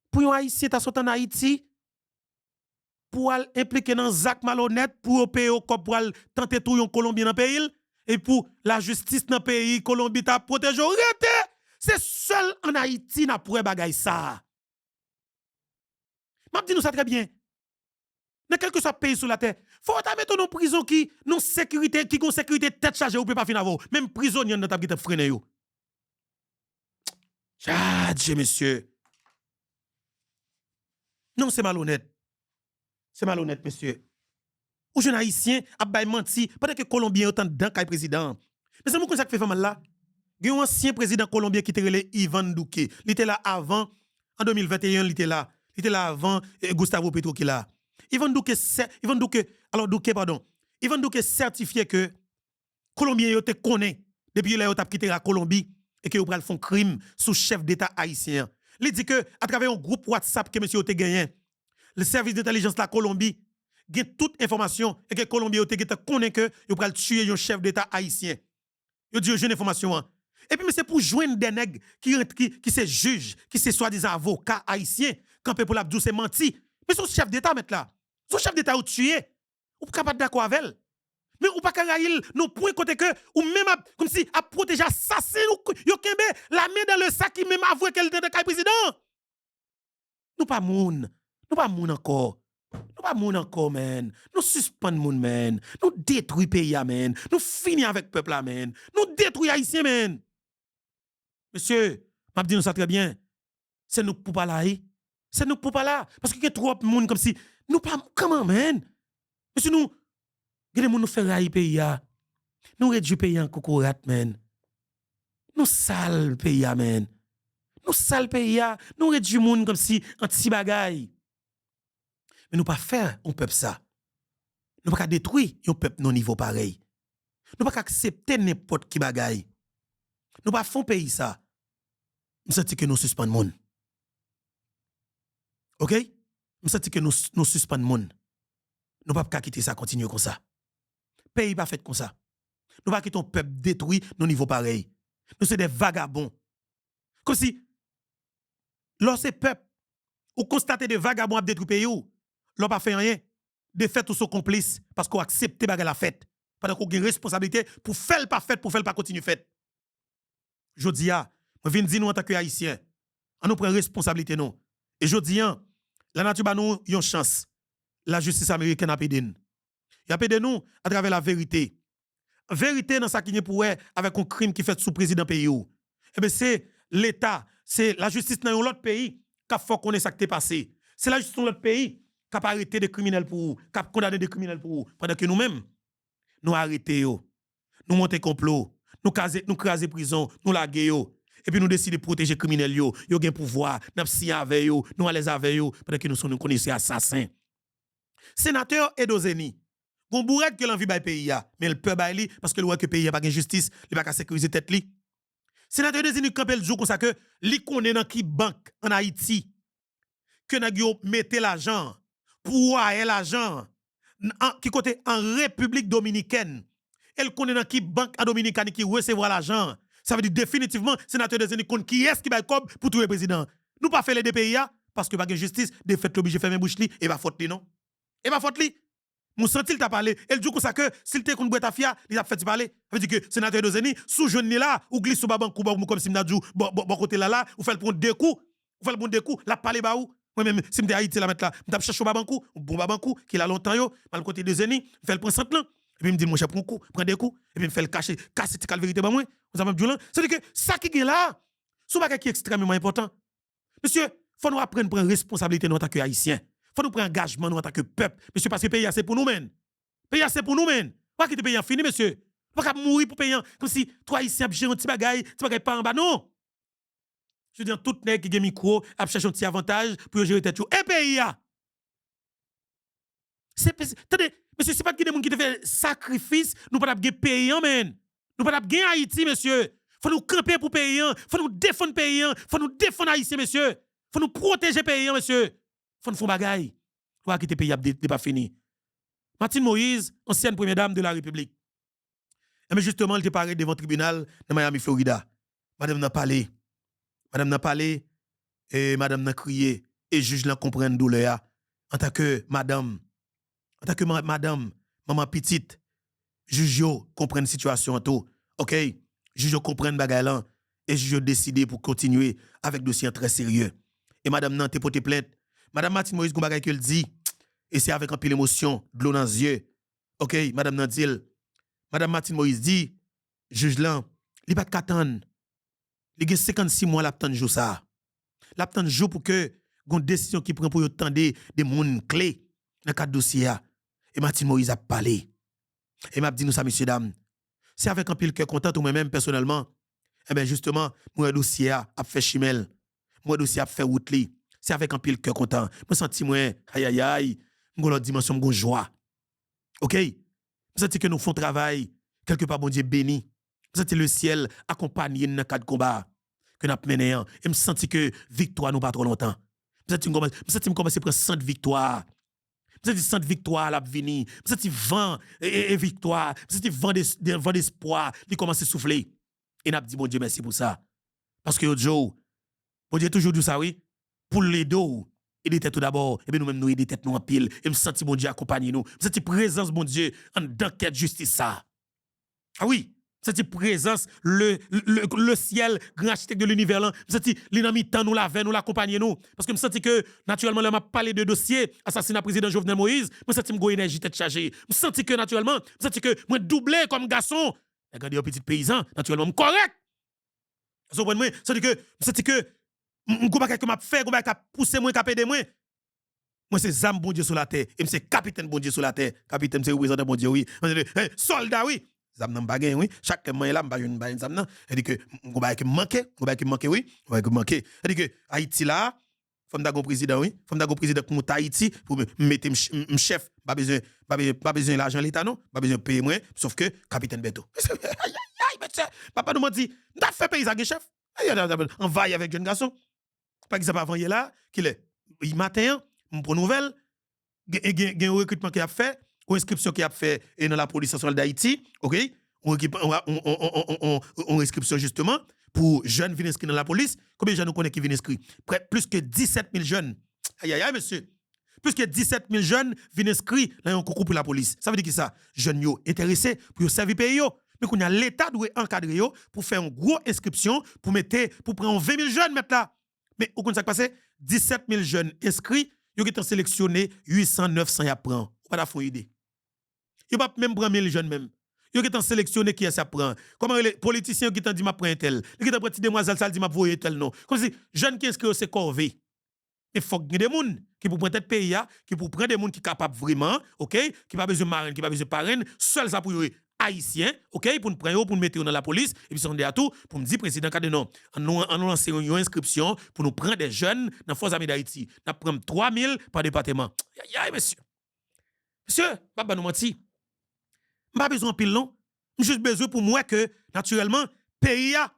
pour un haïtien ta sorti en Haïti pour impliquer dans Zach malhonnête pour payer au cop pour tenter tout un Colombien dans pays et pour la justice dans pays Colombie t'a protégé c'est seul en Haïti n'a pour bagay ça. M'a dit nous ça très bien. Dans quel que soit pays sur la terre, faut ta mettre en prison qui non sécurité qui gon sécurité tête chargée ou peut pas fin avant. Même prisonnier dans ta qui freiner yo. Tchadje monsieur. Non, c'est malhonnête. C'est malhonnête, monsieur. Ou jeune haïtien a bay menti pendant que Colombien autant dans kay président. Mais c'est moi comme ça fait mal là. Il y a un ancien président colombien qui était relé Ivan Duque. Il était là avant en 2021, il était là avant Gustavo Petro qui là. Ivan Duque certifié que Colombien yo te connaît depuis là yo t'a quitté la Colombie et que vous pral font crime sous chef d'État haïtien. Il dit que à travers un groupe WhatsApp que monsieur a gagné, le service d'intelligence de la Colombie a toute information et que Colombie a connaît que vous pral tuer un chef d'État haïtien. Yo dit une information. Et puis mais c'est pour joindre des nègres qui se juge, qui se soi-disant avocat haïtien, campé pour l'abdou c'est menti. Mais son chef d'État mettre là. Son chef d'État ou tué. Ou pas capable d'accord avec elle. Mais ou pas carahil non point côté que ou même comme si à protéger assassin ou yo kembe la main dans le sac qui même avoué qu'elle était de président. Nous pas moun encore. Nous pas moun encore man. Nous suspend moun man. Nous détruit pays man. Nous fini avec peuple man. Nous détruit haïtien man. Monsieur, m'a dit nous ça très bien. C'est nous pour pas là. C'est nous pour pas là parce que y a trop moun comme si nous pas comment man. Monsieur nous gade moun nous faire railler pays a. Nous réduit pays en cocorat man. Nous sale pays a man. Nous sale pays a, nous réduit moun comme si un petit bagay. Mais nous pas faire un peuple ça. Nous pas détruire un peuple non niveau pareil. Nous pas accepter n'importe qui bagay. Nous pas font pays ça. Nous senti que nous suspend moun. OK? Nous senti que nous suspend moun. Nous pas quitter ça continuer comme ça. Pays pas fait comme ça. Nous pas quitter un peuple détruit non niveau pareil. Nous c'est des vagabonds. Comme si lorsque peuple ou constater des vagabonds à détruire pays ou l'on pas fait rien, de fait ou sont complices parce qu'on accepte bagarre la fête. Pendant qu'on a une responsabilité pour faire pas fête, pour faire pas continuer fête. Je dis je viens dire nous en tant que haïtiens, on nous prend responsabilité non. Et je dis la nature ba nous une chance. La justice américaine a pédé nous. Il a pédé nous à travers la vérité. Vérité dans ça qui est pour avec un crime qui fait sous président pays ou. Eh bien c'est l'État, c'est la justice dans l'autre pays qui faut connaître ça qui est passé. C'est la justice dans l'autre pays qui a arrêté des criminels pour vous, qui a condamné des criminels pour vous. Pendant que nous-mêmes, nous arrêtons, nous montons complot, nous craser prison, nous laguer yo. Et puis nous décidons de protéger les criminels yo, yo gen pouvoir, nous si avec yo, nous aller avec yo, pendant que nous sommes connaissés assassins. Sénateur Edozeni, gon bourrette que l'envie bay pays a, mais le peut bay parce que le voit que pays a pas de justice, il pas sécuriser tête li. Sénateur Edozeni campé le jour comme ça que li connaît dans qui banque en Haïti que nag yo mette l'argent pour l'argent qui côté en République dominicaine. Elle connaît dans qui banque en Dominicaine qui recevoir l'argent. Ça veut dire définitivement sénateur des compte qui est qui va cob pour tout le président. Nous pas faire les deux pays parce que pas de justice, de fait l'obligé fermer bouche li et pas faute li non. Et pas faute li. Mon sentil t'a parlé, elle dit comme ça que s'il te kon boîte afia, il a fait parler. Ça veut dire que sénateur Dozeni sous jeune là ou glisse sous baban coup comme si m'dadjou bon côté là ou fait prendre deux coups, ou fait prendre deux coups, la parler ba ou. Moi même si m'de Haïti la mettre là, m't'a chercher baban coup, bon baban coup qui a longtemps yo, mal côté Dozeni, fait prendre 100 ans. Et puis il me dit mon cher prend coup, prend des coups et puis me fait le cacher, casser la vérité ba moi. Vous avez violent. C'est-à-dire que ça qui est là, c'est bagage qui est extrêmement important. Monsieur, faut nous apprendre à prendre responsabilité en tant que haïtien. Faut nous prendre engagement en tant que peuple. Monsieur parce que pays c'est pour nous men. Pays c'est pour nous men. Pas quitter pays fini monsieur. Pas mourir pour payer comme si toi haïtien gérer un petit bagaille pas en bas non. Je veux dire tout nèg qui gen micro a chercher un petit avantage pour gérer tête et pays a. Attendez, monsieur c'est pas qui des monde qui te fait sacrifice, nous pas gagner payant men. Nous pas gagner Haïti monsieur. Faut nous camper pour payant, faut nous défendre payant, faut nous défendre haïtien monsieur. Faut nous protéger payant monsieur. Faut nous faire bagaille. Toi qui te pays pas fini. Martine Moïse, ancienne première dame de la République. Mais justement, elle était parée devant le tribunal de Miami, Florida. Madame n'a parlé. Madame n'a parlé et madame n'a crié et juge la comprendre douleur en tant que madame. En tant que madame, maman petite, juge yo comprendre la situation tout. OK, juge yo comprendre bagay lan et juge yo décider pour continuer avec dossier très sérieux. Et madame nan te porté plainte. Madame Martine Moïse gon bagay qu'elle dit et c'est avec un peu d'émotion, de l'eau dans les yeux. OK, madame nan dit madame Martine Moïse dit juge lan, li pas qu'attendre. Li gen 56 mois l'attendre jour ça. L'attendre jour pour que gon décision qui prend pour yo tande des moun clés dans cadre dossier. Et Martine Moïse a parlé. Et m'a dit nous ça, messieurs, dames. C'est avec un pile cœur content ou moi-même personnellement. Eh bien, justement, mon dossier a fait chimel. Mon dossier a fait routli. C'est avec un pile cœur content. Je sens moi, aïe aïe aïe, mon l'autre dimension, mon joie. OK? Je sens que nous faisons travail, quelque part, bon Dieu béni. Je sens le ciel accompagné dans le cadre de combat que nous avons mené. Et je sens que victoire nous pas trop longtemps. Je sens que commence à prendre 100 victoires. Je sens 100 victoires à venir. Je sens vent et victoire. Je sens vent d'espoir qui commence à souffler. Et nous avons dit, bon Dieu, merci pour ça. Parce que Joe, bon Dieu toujours dit ça, oui. Pour les deux, il était tout d'abord. Et bien nous-mêmes, nous aider tête nous en pile. Et je sens bon Dieu accompagner nous. Je sens présence, bon Dieu, en d'enquête justice ça. Ah oui. Cette présence, le ciel, grand architecte de l'univers, là, l'inami temps nous l'avait, nous l'accompagner nous. Parce que je sens que, naturellement, là, m'a parlé de dossier, assassinat président Jovenel Moïse, je sens que j'ai énergie tête chargée. Je sens que, naturellement, je sens que, moi, doublé comme garçon. Regardez, un petit paysan, naturellement, je correct. Vous comprenez? Je sens que, je m'a fait, je m'a poussé, moi, capé de moi. Moi, c'est Zam bon Dieu sur la terre. Et c'est capitaine bon Dieu sur la terre. Capitaine, c'est représentant bon Dieu, oui. Soldat, oui. Zam nan bagay oui chaque moyen là m'ba une zam nan elle dit que on va manquer oui on va manquer elle dit que Haïti là femme d'agon président oui femme d'agon président pour Haïti pour mettre chef pas besoin l'argent l'état non pas besoin payer moi sauf que capitaine Beto papa nous m'a dit t'as fait pays à chef on va avec jeune garçon par exemple avant hier là qu'il est matin pour nouvelle un recrutement qui a fait ou inscription qui a fait dans la police nationale d'Haïti, OK? On inscription justement pour jeunes venir inscrire dans la police. Combien de jeunes nous connaissons qui viennent inscrire? Plus que 17 000 jeunes. Aïe, aïe, aïe, monsieur. Plus que 17 000 jeunes viennent inscrire dans un concours pour la police. Ça veut dire que ça, jeunes yo intéressés pour servir le pays. Mais qu'on a l'État doit encadrer yo pour faire une grosse inscription, pour prendre 20 000 jeunes mettre là. Mais au compte ça passe 17 000 jeunes inscrits, yo qui ont sélectionné 800, 900 y apprend. Pas d'avoir une idée. Yo pas même prendre 1000 jeunes même. Yo qui t'en sélectionné qui ça prend. Comment les politiciens qui t'en dit m'a prend tel. Qui t'en petit demoiselle ça dit m'a voyer tel non. Comme si jeunes qui inscrit c'est corvée. Il faut que des gens qui pour prendre tête pays qui pour prendre des gens qui capable vraiment, OK, qui pas besoin marraine, qui pas besoin parraine, seul ça pour haïtien, OK, pour nous prendre pour nous mettre dans la police et puis on à tout pour me dire président cadre non, nous lancer une inscription pour nous prendre des jeunes dans force armée d'Haïti. N'a prendre 3000 par département. Aïe monsieur. Monsieur, pas nous mentir. Pas besoin pile non. Juste besoin pour moi que naturellement pays a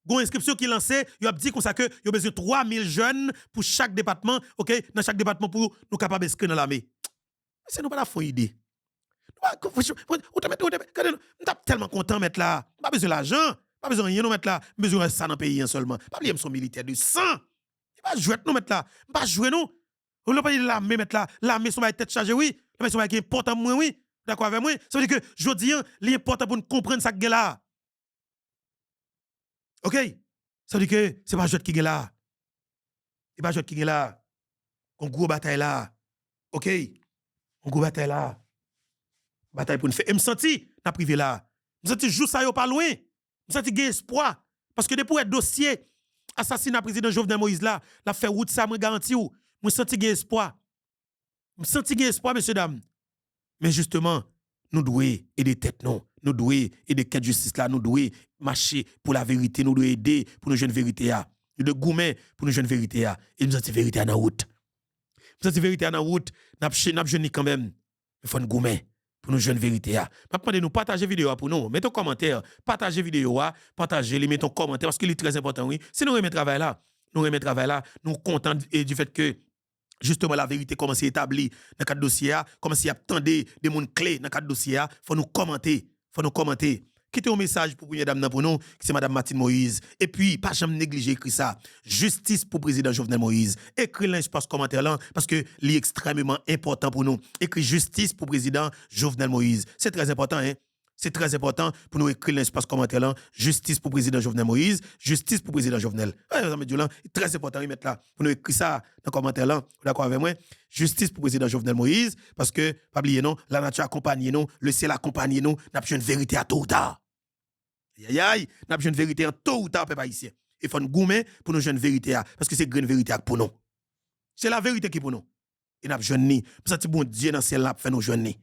une inscription qui lancée, il a dit comme ça que il a besoin de 3000 jeunes pour chaque département, OK, dans chaque département pour nous capable d'inscrire dans l'armée. C'est nous pas la faux idée. On tellement content mettre là, pas besoin d'argent, pas besoin rien nous mettre là, besoin de ça dans le pays seulement. Pas oublier son militaire de sang. Pas jouer nous mettre là, pas jouer nous. On n'a pas dit l'armée mettre là, l'armée sont tête chargée oui, l'armée sont qui important moi oui. D'accord avec moi? Ça veut dire que je dis, l'important pour nous comprendre ça qui est là. OK? Ça veut dire que c'est pas jeu qui est là. C'est pas jeu qui est là. On gros bataille là. OK? On gros bataille là. Bataille pour nous faire. Et me senti, n'a privé là. Me senti juste ça yo pas loin. Me senti gain espoir. Parce que depuis le dossier assassinat président Jovenel Moïse là, la fait route ça me garantit ou. Me senti gain espoir. Me senti gain espoir, messieurs dames. Mais justement, nous devons aider tête non. Nous devons aider quête justice là, nous devons marcher pour la vérité, nous devons aider pour nos jeunes vérités là. Nous devons goumer pour nos jeunes vérités là. Et nous avons vérité en route. Nous avons vérité en route, nous avons jeune quand même. Il faut nous goumer pour nos jeunes vérités là. Maintenant nous partager vidéo pour nous, mettez un commentaire, partagez vidéo là, partagez, mettez un commentaire parce qu'il est très important oui. Si nous remettons travail là, nous contents du fait que justement la vérité commence à établir dans le cadre dossier, commence à attendre des gens clés dans le cadre dossier, faut nous commenter. Quittez un message pour première dame pour nous, c'est madame Martine Moïse. Et puis pas jamais négliger écrit ça. Justice pour président Jovenel Moïse. Écris l'espace commentaire là parce que c'est extrêmement important pour nous. Écris justice pour président Jovenel Moïse. C'est très important hein. C'est très important pour nous écrire l'espace commentaire là. Justice pour président Jovenel Moïse. Justice pour président Jovenel. C'est très important de mettre là. Pour nous écrire ça dans le commentaire là. D'accord avec moi? Justice pour président Jovenel Moïse. Parce que, pas oublier non, la nature accompagne nous, le ciel accompagne nous. N'a pas une vérité à tôt ou tard. Aïe aïe, n'a pas une vérité à tôt ou tard, peuple haïtien. Il faut nous gommer pour nos jeunes vérités parce que c'est une vérité pour nous. C'est la vérité qui pour nous. Et n'a pas jeunes ni. Pour ça, bon Dieu dans le ciel là pour faire nos jeunes ni.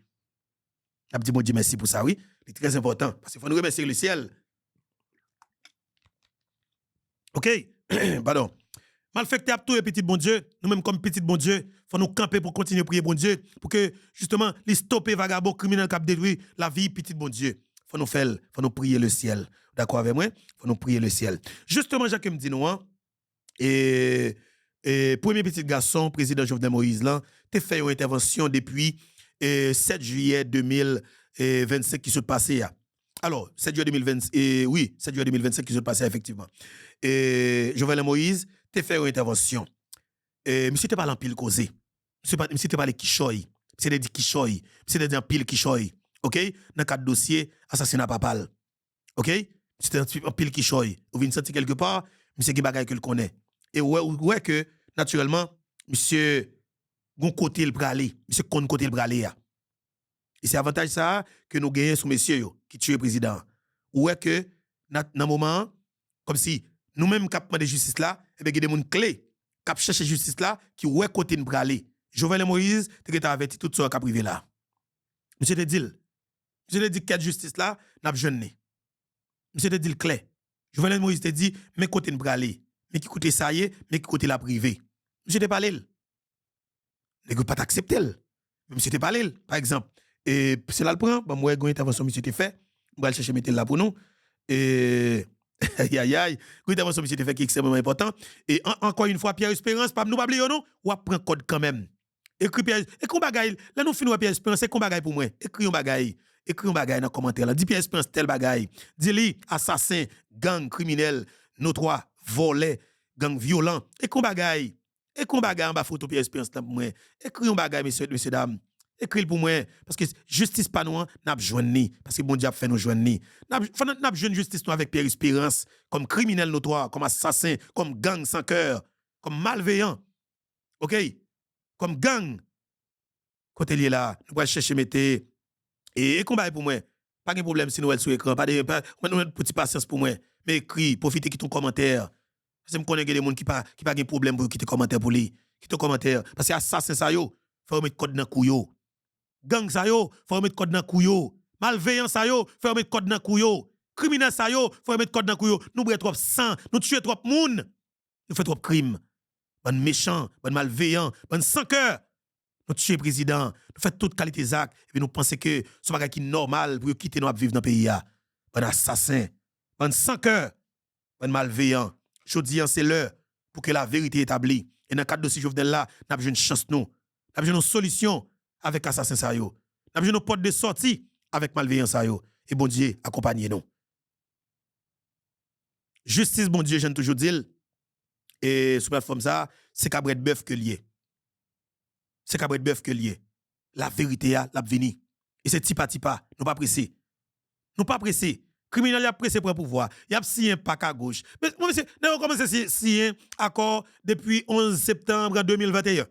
N'a pas dit bon Dieu merci pour ça, oui. C'est très important parce qu'il faut nous remercier le ciel. OK? Pardon. Malfecté à tout petit bon Dieu, nous-mêmes comme petit bon Dieu, faut nous camper pour continuer à prier bon Dieu pour que justement les stopper vagabond criminel qui détruit la vie petit bon Dieu. faut nous prier le ciel. D'accord avec moi? Faut nous prier le ciel. Justement, Jacques me dit nous, et premier petit garçon, président Jovenel Moïse, là, tu fait une intervention depuis 7 juillet 2025 qui se passait. Alors, 7 juillet 2020, oui, 7 juillet 2025 qui se passait effectivement. Et Jovenel Moïse, tu fait une intervention. Monsieur t'es pas en pile causé. Monsieur t'es pas les quichoy. Monsieur t'es dit quichoy. Monsieur t'es dit en pile quichoy. OK? Dans le cadre dossier assassinat papal. OK? Monsieur t'es en pile quichoy. Vous venez sentir quelque part, monsieur qui bagaille que le connaît. Et ouais que naturellement monsieur gon côté le bralé, monsieur kon côté le bralé. Et c'est avantage ça que nous gagnons sur monsieur yo qui tue le président. Ouais que dans moment comme si nous-mêmes cap de justice là, et bien des gens clés cap chercher justice là qui ouais côté de bralé. Jovenel Moïse te averti tout ça cap privé là. Monsieur te dit que justice là n'a jeune. Monsieur te dit clair. Jovenel Moïse te dit mais côté de bralé, mais qui côté ça y est, mais qui côté la privé. Monsieur te parlé. Ne pas t'accepter. Monsieur te parlé par exemple. Et c'est là le point, bon moi une intervention monsieur te fait, on va chercher mettre là pour nous. Et aïe aïe aïe, une intervention monsieur te fait qui est extrêmement important et encore une fois Pierre Espérance pas nous pas oublier non, ou prend code quand même. Écrit Pierre et qu'on bagaille, là nous finissons Pierre Espérance, c'est qu'on bagaille pour moi. Écrit un bagaille dans commentaire là, dit Pierre Espérance tel bagaille. Dis-lui assassin, gang criminel, notoire, volé, gang violent et qu'on bagaille en bas photo Pierre Espérance là pour moi. Écrit un bagaille messieurs dames. Écrit pour moi parce que justice pas nous n'a joindre parce que bon Dieu a fait nous joindre n'a joindre justice nous avec Pierre Espérance comme criminel notoire, comme assassin, comme gang sans cœur, comme malveillant. OK? Comme gang. Côté lié là, nous va chercher mettre et combat pour moi. Pas de problème si nous elle sur écran, pas de petit patience pour moi. Mais écrit, profitez qui ton commentaire. Parce que me connais des gens qui pas de problème pour quitter commentaire pour lui. Qui ton commentaire parce que assassin ça yo, faut mettre code dans couyo. Gang ça yo, faut mettre code dans couyo. Malveillant ça yo, faut mettre code dans couyo. Criminel ça yo, faut mettre code dans couyo. Nous brûlons trop sang, nous tuons trop monde. Nous faisons trop crime. Bon méchant, bon malveillant, bon sans cœur. Nous tuons président, nous faisons toute qualité d'actes et puis nous pensons que ce bagage qui est normal pour quitter nous vivre dans le pays. Bon assassin, bon sans cœur, bon malveillant. Je dis c'est l'heure pour que la vérité établie. Et dans le cadre de ce Jovenel là, nous avons une chance nous. Nous avons une solution avec assassin ça yo. Nous avons une porte de sortie avec malveillant ça yo. Et bon Dieu, accompagnez-nous. Justice, bon Dieu, j'aime toujours dire. Et sous plateforme ça, c'est cabret bœuf que lié. C'est cabret bœuf que lié. La vérité a vini. Et c'est tipa, nous pas pressés. Nous pas pressés. Criminel a pressé pour pouvoir. Il y a signé un pack à gauche. Mais mon monsieur, nous avons commencé à signer un accord depuis 11 septembre 2021.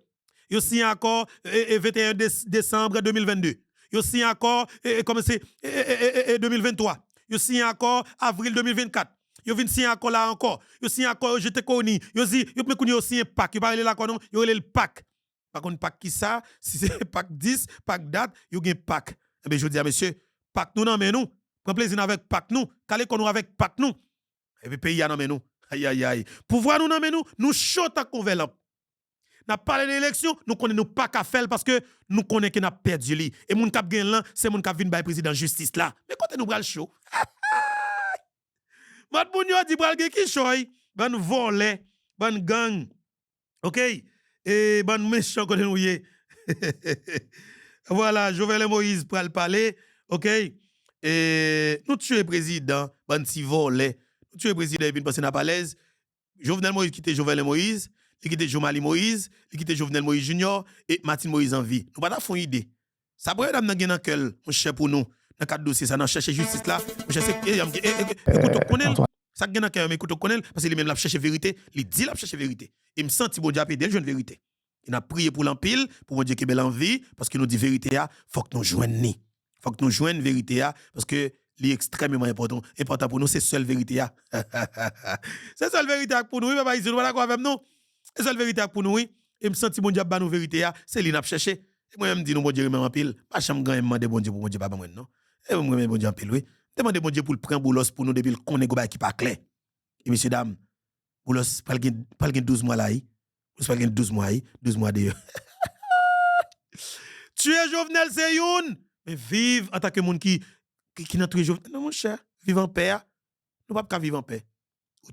Il a signé un accord 21 décembre 2022. Il a signé un accord 2023. Il a signé un accord avril 2024. Yo vinn signer accord là encore. Yo signé accord j'étais connu. Yo dit yo me connait aussi un pack. Yo pas là non, yo le pack. Par contre pack qui ça? Si c'est pack 10, pack date, yo gen pack. Eh bien je dis à monsieur, pack nous nan men nous. Prends plaisir avec pack nous. Calé qu'on nous avec pack nous. Et puis pays nan men nous. Aïe aïe aïe. Pouvoir nous nan men nous, nous chaud à convelant. N'a parlé d'élection, nous connaissons nous pas qu'à faire parce que nous connaissons que n'a perdu li. Et moun k'ap gen là, c'est moun k'ap vinn bay président justice là. Mais côté nous bral chaud. Mat moun yo di pral gen ki choy, ban volé, ban gang. OK? Et ban méchant kote nou ye. Voilà, Jovenel Moïse pral parler, OK? Et nous tuer président, ban si volé. Nous tuer président et vinn passer na palaise. Jovenel Moïse quitte Jovenel Moïse, il quitte Jomali Moïse, il quitte Jovenel Moïse Junior et Martin Moïse en vie. Nous pas font idée. Ça pourrait dame nan gen nan keul, mon cher pour nous. Dans cadre dossier ça, dans chercher justice là, je sais écoute connaît ça gen nan cœur mais écoute connaît parce qu'il même la chercher vérité, il dit la chercher vérité. Il me senti bon Dieu a pédé jeune vérité. Il a prié pour l'empile pour bon Dieu qui belle envie parce que nous dit vérité a, faut que nous joignions. Faut que nous joignions vérité a parce que c'est extrêmement important pour nous c'est seule vérité a. C'est seule vérité pour nous, papa ici nous pas d'accord avec nous. C'est seule vérité pour nous. Et me senti bon Dieu ba nous vérité a, c'est lui n'a chercher. Et moi me dit nous bon Dieu même en pile, pas chambre grand demander bon Dieu pour bon Dieu pas moi non. Et moi même bon Dieu en pile oui. Demandez bon Dieu pour le prendre boulos pour nous depuis le connaît go qui pas clair. Et messieurs dames, boulos pas gen 12 mois là, pas gen 12 mois de. Tu es Jovenel c'est youn, mais vive en tant que monde qui qui n'a tué Jovenel. Non, mon cher, vivre en paix, nous ne pouvons pas vivre en paix.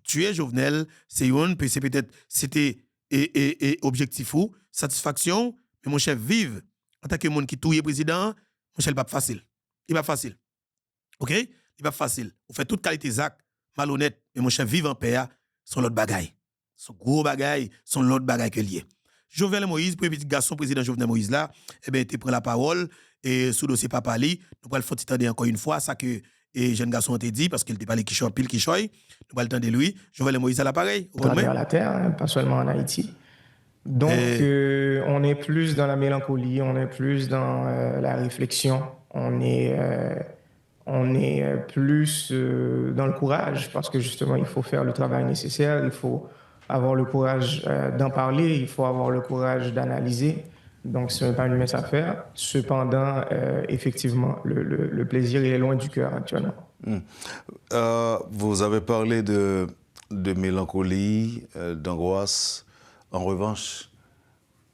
Tuer Jovenel, c'est peut-être, c'était objectif ou satisfaction, mais mon cher, vivre en tant que monde qui tue le président, mon cher, il n'est pas facile. Il n'est pas facile. OK? Il n'est pas facile. On fait toute qualité d'acte, malhonnête, mais mon cher, vivre en paix, sont l'autre bagaille. Son gros bagaille, sont l'autre bagaille que lié. Jovenel Moïse, premier petit garçon, président Jovenel Moïse là, eh bien, il prend la parole et sous dossier Papa Li, nous allons le temps encore une fois, ça que et jeune garçon a dit parce qu'il était parlé qui choy pile qui choy, nous allons le temps de lui. Jovenel Moïse à l'appareil. À travers la terre, hein, pas seulement en Haïti. Donc, on est plus dans la mélancolie, on est plus dans la réflexion, on est plus dans le courage parce que justement, il faut faire le travail nécessaire, il faut avoir le courage d'en parler, il faut avoir le courage d'analyser. Donc, ce n'est pas une mince affaire. Cependant, effectivement, le plaisir il est loin du cœur actuellement. Vous avez parlé de mélancolie, d'angoisse. En revanche,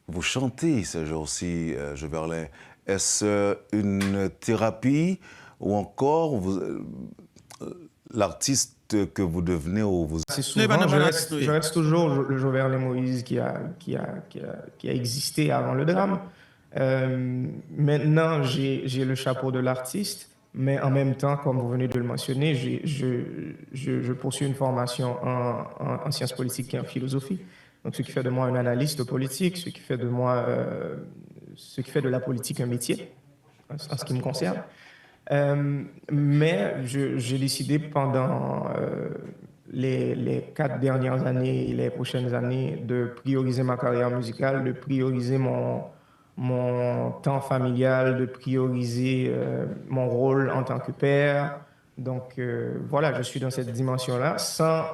vous chantez ces jours-ci, Joverlin. Est-ce une thérapie ou encore l'artiste que vous devenez ou vous... C'est souvent, je reste toujours le Joverlin Moïse qui a existé avant le drame. Maintenant, j'ai le chapeau de l'artiste, mais en même temps, comme vous venez de le mentionner, je poursuis une formation en sciences politiques et en philosophie. Donc, ce qui fait de moi un analyste politique, ce qui fait de la politique un métier, en ce qui me concerne. Mais j'ai décidé pendant les 4 dernières années et les prochaines années de prioriser ma carrière musicale, de prioriser mon temps familial, de prioriser mon rôle en tant que père. Donc voilà, je suis dans cette dimension-là, sans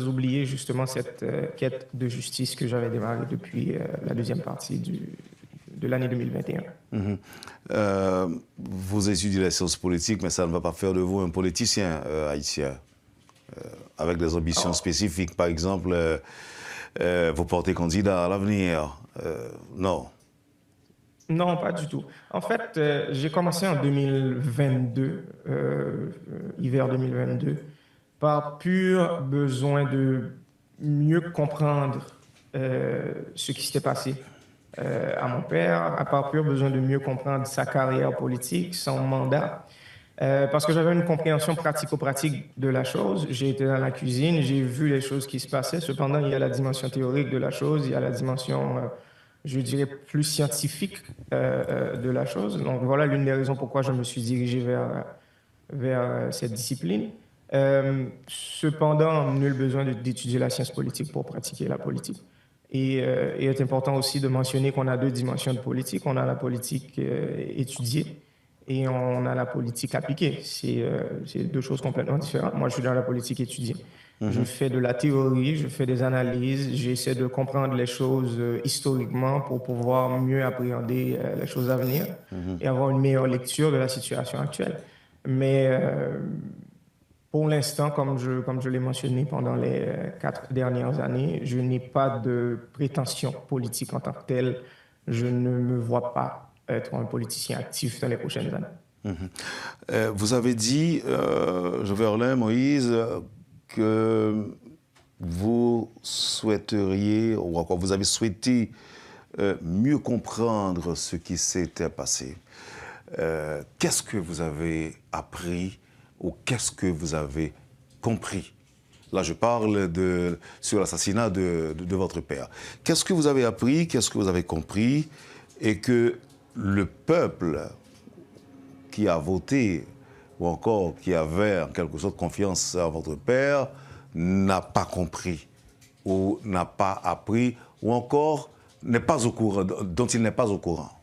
oublier justement cette quête de justice que j'avais démarrée depuis la deuxième partie de l'année 2021. Vous étudiez les sciences politiques, mais ça ne va pas faire de vous un politicien haïtien, avec des ambitions spécifiques. Par exemple, vous portez candidat à l'avenir. Non. Non, pas du tout. En fait, j'ai commencé en 2022, hiver 2022, par pur besoin de mieux comprendre ce qui s'était passé à mon père, par pur besoin de mieux comprendre sa carrière politique, son mandat, parce que j'avais une compréhension pratico-pratique de la chose. J'ai été dans la cuisine, j'ai vu les choses qui se passaient. Cependant, il y a la dimension théorique de la chose, il y a la dimension... je dirais, plus scientifique de la chose. Donc voilà l'une des raisons pourquoi je me suis dirigé vers cette discipline. Cependant, nul besoin d'étudier la science politique pour pratiquer la politique. Et il est important aussi de mentionner qu'on a 2 dimensions de politique. On a la politique étudiée et on a la politique appliquée. C'est 2 choses complètement différentes. Moi, je suis dans la politique étudiée. Je fais de la théorie, je fais des analyses, j'essaie de comprendre les choses historiquement pour pouvoir mieux appréhender les choses à venir et avoir une meilleure lecture de la situation actuelle. Mais pour l'instant, comme je l'ai mentionné pendant les 4 dernières années, je n'ai pas de prétention politique en tant que telle. Je ne me vois pas être un politicien actif dans les prochaines années. Vous avez dit, Joverlin Moïse, que vous souhaiteriez, ou encore vous avez souhaité mieux comprendre ce qui s'était passé. Qu'est-ce que vous avez appris ou qu'est-ce que vous avez compris? Là, je parle sur l'assassinat de votre père. Qu'est-ce que vous avez appris, qu'est-ce que vous avez compris et que le peuple qui a voté ou encore qui avait en quelque sorte confiance en votre père, n'a pas compris, ou n'a pas appris, ou encore n'est pas au courant, dont il n'est pas au courant?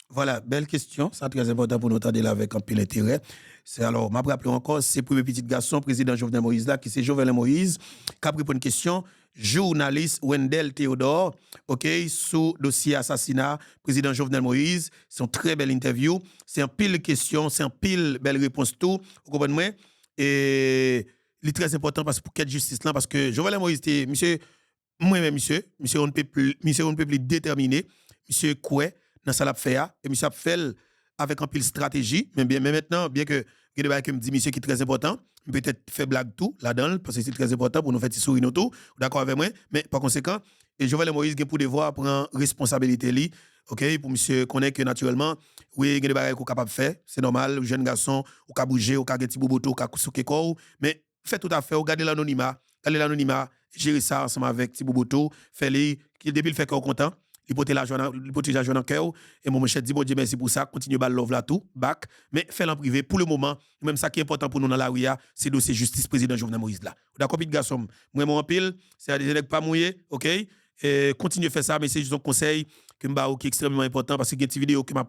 Voilà, belle question. C'est très important pour nous entendre là avec un peu d'intérêt. C'est alors, je me rappelle encore, c'est pour le petit garçon, président Jovenel Moïse là, qui c'est Jovenel Moïse, qui a pris pour une question, journaliste Wendell Théodore, OK, sous dossier assassinat, président Jovenel Moïse. C'est une très belle interview. C'est un pile question, c'est un pile belle réponse tout. Vous comprenez? Et il est très important parce que pour qu'il y ait justice là, parce que Jovenel Moïse, monsieur, moi-même, monsieur, on ne peut plus déterminer, monsieur quoi dans ça l'a fait, et monsieur a fait avec un pile stratégie, mais maintenant, bien que il y a des choses que me dit monsieur qui est très important, peut-être faire blague tout là-dedans, parce que c'est très important pour nous faire sourire tout, d'accord avec moi, mais par conséquent, et Jovenel Moïse a pour devoir prendre responsabilité li, OK, pour monsieur connaître que naturellement, oui, il y a des choses qu'on capable de faire, c'est normal, jeune garçon, ou ka bouger, ou ka geti boboto, ou ka souke ko, mais fait tout à fait, regardez l'anonymat, gérer ça ensemble avec Tiboboto, fait-le, depuis le fait qu'on est content, il porte l'argent dans cœur et mon chef dit bon Dieu merci pour ça, continue bal love là tout, back, mais fait en privé pour le moment, même ça qui est important pour nous dans la rue, c'est dossier justice président Jovenel Moïse là. D'accord petit garçon, moi mon pile, c'est des nèg pas mouillé, OK? Et continuez faire ça mais c'est juste un conseil que m'a qui est extrêmement important parce que des vidéos que m'a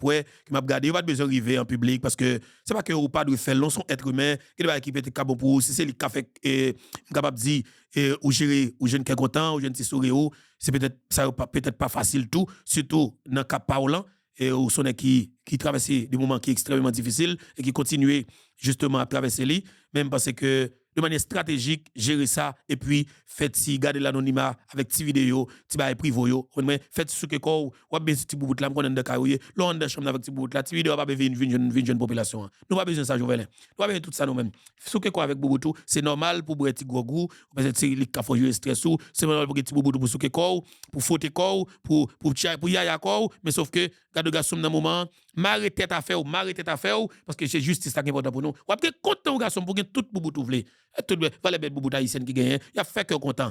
regardé, pas besoin d'arriver en public parce que c'est pas que ou pas doit faire long son être humain, qui peut être bon pour si c'est lui qui fait capable dire ou gérer ou jeune qui est content ou jeune petit sourire, c'est peut-être ça peut-être pas facile tout, surtout dans cas parlant et où son qui traverse des moments qui sont extrêmement difficiles et qui continue justement à traverser lui, même parce que de manière stratégique, gérer ça et puis faites si garder l'anonymat avec ti vidéo, ti bail privé yo, faites ce que quoi ou bien ti bout là connait dans cahier, l'on dans chambre avec ti bout là, ti vidéo pas besoin une jeune population. Nous pas besoin ça Jovenel. Nous pas besoin tout ça nous même. Ce que quoi avec bouboutou, c'est normal pour boire ti gros goût, parce que li ka faut jouer stress ou, c'est normal pour ti bouboutou pour ce que quoi, pour foutre quoi, pour yaya quoi, mais sauf que garde garçon dans moment, marre tête à faire parce que c'est justice ça qui est important pour nous. Ou après content garçon pour tout bouboutou vle. Tout valait bête bouboutou haïtien qui gagne, il a fait que content,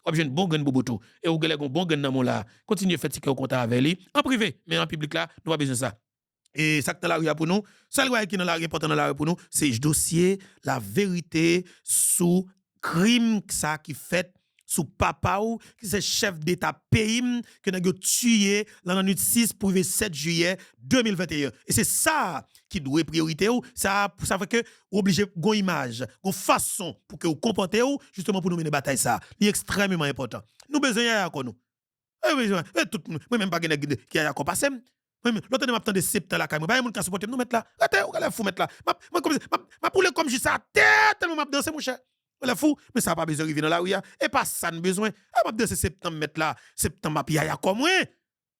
ou bien bon gagne bouboutou et ou gèle bon gagne dans mon là, continue faire que content avec lui en privé, mais en public là, nous pas besoin ça. Et ça qui dans la rue pour nous, ça qui dans la rue important dans la rue pour nous, c'est dossier la vérité sous crime ça qui fait sous papa ou qui c'est chef d'état pays que n'a tué la nuit 6 pour le 7 juillet 2021 et c'est ça qui doit priorité ou ça fait que obligé gon image gon façon pour que vous comportez ou justement pour nous mener bataille ça c'est extrêmement important nous besoin ya ko nous tout moi même pas qui a ko passer l'autre ne m'attend de septembre là quand même pas supporter nous mettre là attends on va fou mettre là ma pour comme juste ça tête m'a danser mon cher le fou, mais ça n'a pas besoin d'arriver dans la rue. Et pas ça, nous besoin. Ah, ma de septembre, mettre là, septembre, ma pia, comme moi.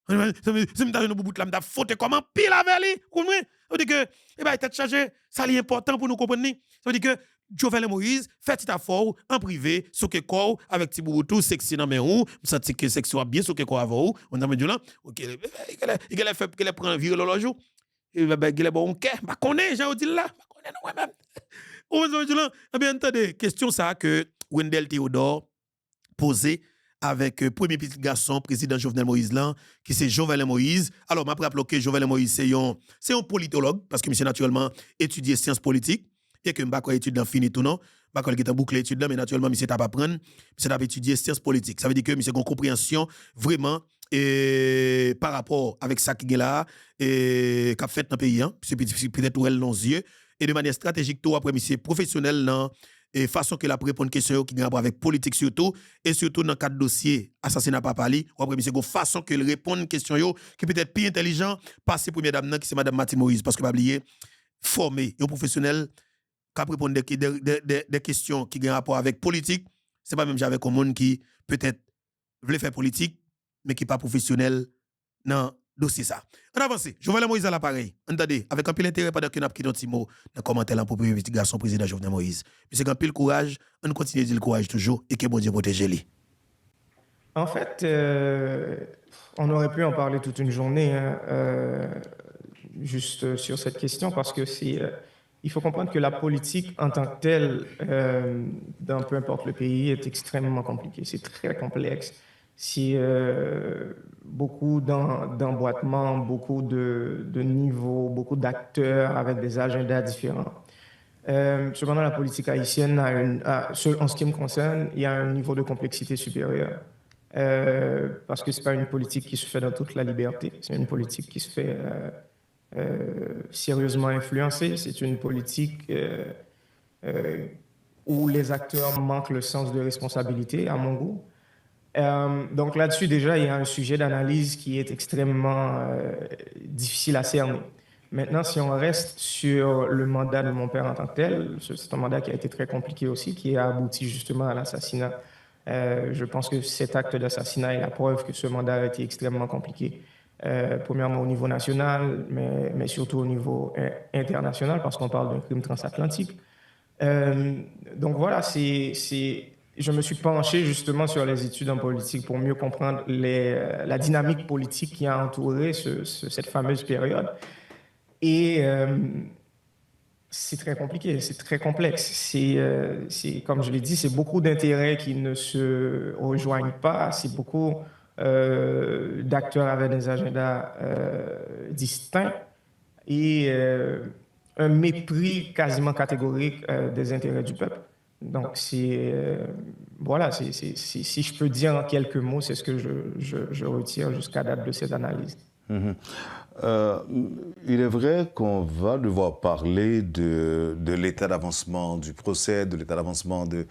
C'est me dans bout là, me faute comme un pile avec lui. Comme moi. Ça veut dire que, eh ben, tête chargée, ça est important pour nous comprendre. Ça veut dire que, Jovenel Moïse, fait petit affaire en privé, sur que quoi, avec petit bouboutou, sexy dans mes roues, me senti que sexy a bien sur que quoi avant, on a dit là, ok, il a fait, qu'il prend virer le jour. Il a bon, ok, bah, connaît, j'ai dit là, bah, connaît, non, même. Bien entendu, question ça que Wendell Théodore posé avec premier petit garçon, président Jovenel Moïse là, qui c'est Jovenel Moïse. Alors, je rappelle que Jovenel Moïse, c'est un politologue, parce que monsieur naturellement étudié sciences politiques, bien que je n'ai pas étudié dans fini tout non, je n'ai pas bouclé l'étude là, mais naturellement, monsieur n'a pas apprendre, monsieur n'a pas étudié sciences politiques. Ça veut dire que monsieur a une compréhension vraiment par rapport avec ça qui est là, et qu'a fait dans le pays, c'est peut-être où elle dans les yeux. Et de manière stratégique, tout après, monsieur professionnel, et façon que la répondre question qui a rapport avec politique surtout, et surtout dans le cadre dossier assassinat papa li, ou après, monsieur, façon que répondre question qui peut être plus intelligent, passer première dame, qui c'est madame Martine Moïse, parce que pas oublier, formé, un professionnel, qui répondre des questions qui ont rapport avec politique, c'est pas même j'avais un monde qui peut-être veut faire politique, mais qui n'est pas professionnel dans dossier ça. On avance. Jovenel Moïse à l'appareil. Entendez, avec un pile intérêt pendant que nous avons pris un petit mot dans le commentaire pour premier investigation président Jovenel Moïse. Mais c'est un pile courage, on continue de dire le courage toujours et que bon Dieu protège lui. En fait, on aurait pu en parler toute une journée, juste sur cette question, parce que il faut comprendre que la politique en tant que telle, dans peu importe le pays, est extrêmement compliquée. C'est très complexe. C'est beaucoup d'emboîtements, beaucoup de niveaux, beaucoup d'acteurs avec des agendas différents. Cependant, la politique haïtienne, en ce qui me concerne, il y a un niveau de complexité supérieur. Parce que ce n'est pas une politique qui se fait dans toute la liberté, c'est une politique qui se fait sérieusement influencer, c'est une politique où les acteurs manquent le sens de responsabilité, à mon goût. Donc là-dessus, déjà, il y a un sujet d'analyse qui est extrêmement difficile à cerner. Maintenant, si on reste sur le mandat de mon père en tant que tel, c'est un mandat qui a été très compliqué aussi, qui a abouti justement à l'assassinat. Je pense que cet acte d'assassinat est la preuve que ce mandat a été extrêmement compliqué. premièrement au niveau national, mais surtout au niveau international, parce qu'on parle d'un crime transatlantique. Donc voilà, je me suis penché justement sur les études en politique pour mieux comprendre la dynamique politique qui a entouré cette fameuse période. Et c'est très compliqué, c'est très complexe. C'est comme je l'ai dit, c'est beaucoup d'intérêts qui ne se rejoignent pas. C'est beaucoup d'acteurs avec des agendas distincts et un mépris quasiment catégorique des intérêts du peuple. Donc, voilà, si je peux dire en quelques mots, c'est ce que je retire jusqu'à date de cette analyse. Il est vrai qu'on va devoir parler de l'état d'avancement du procès, de l'état d'avancement de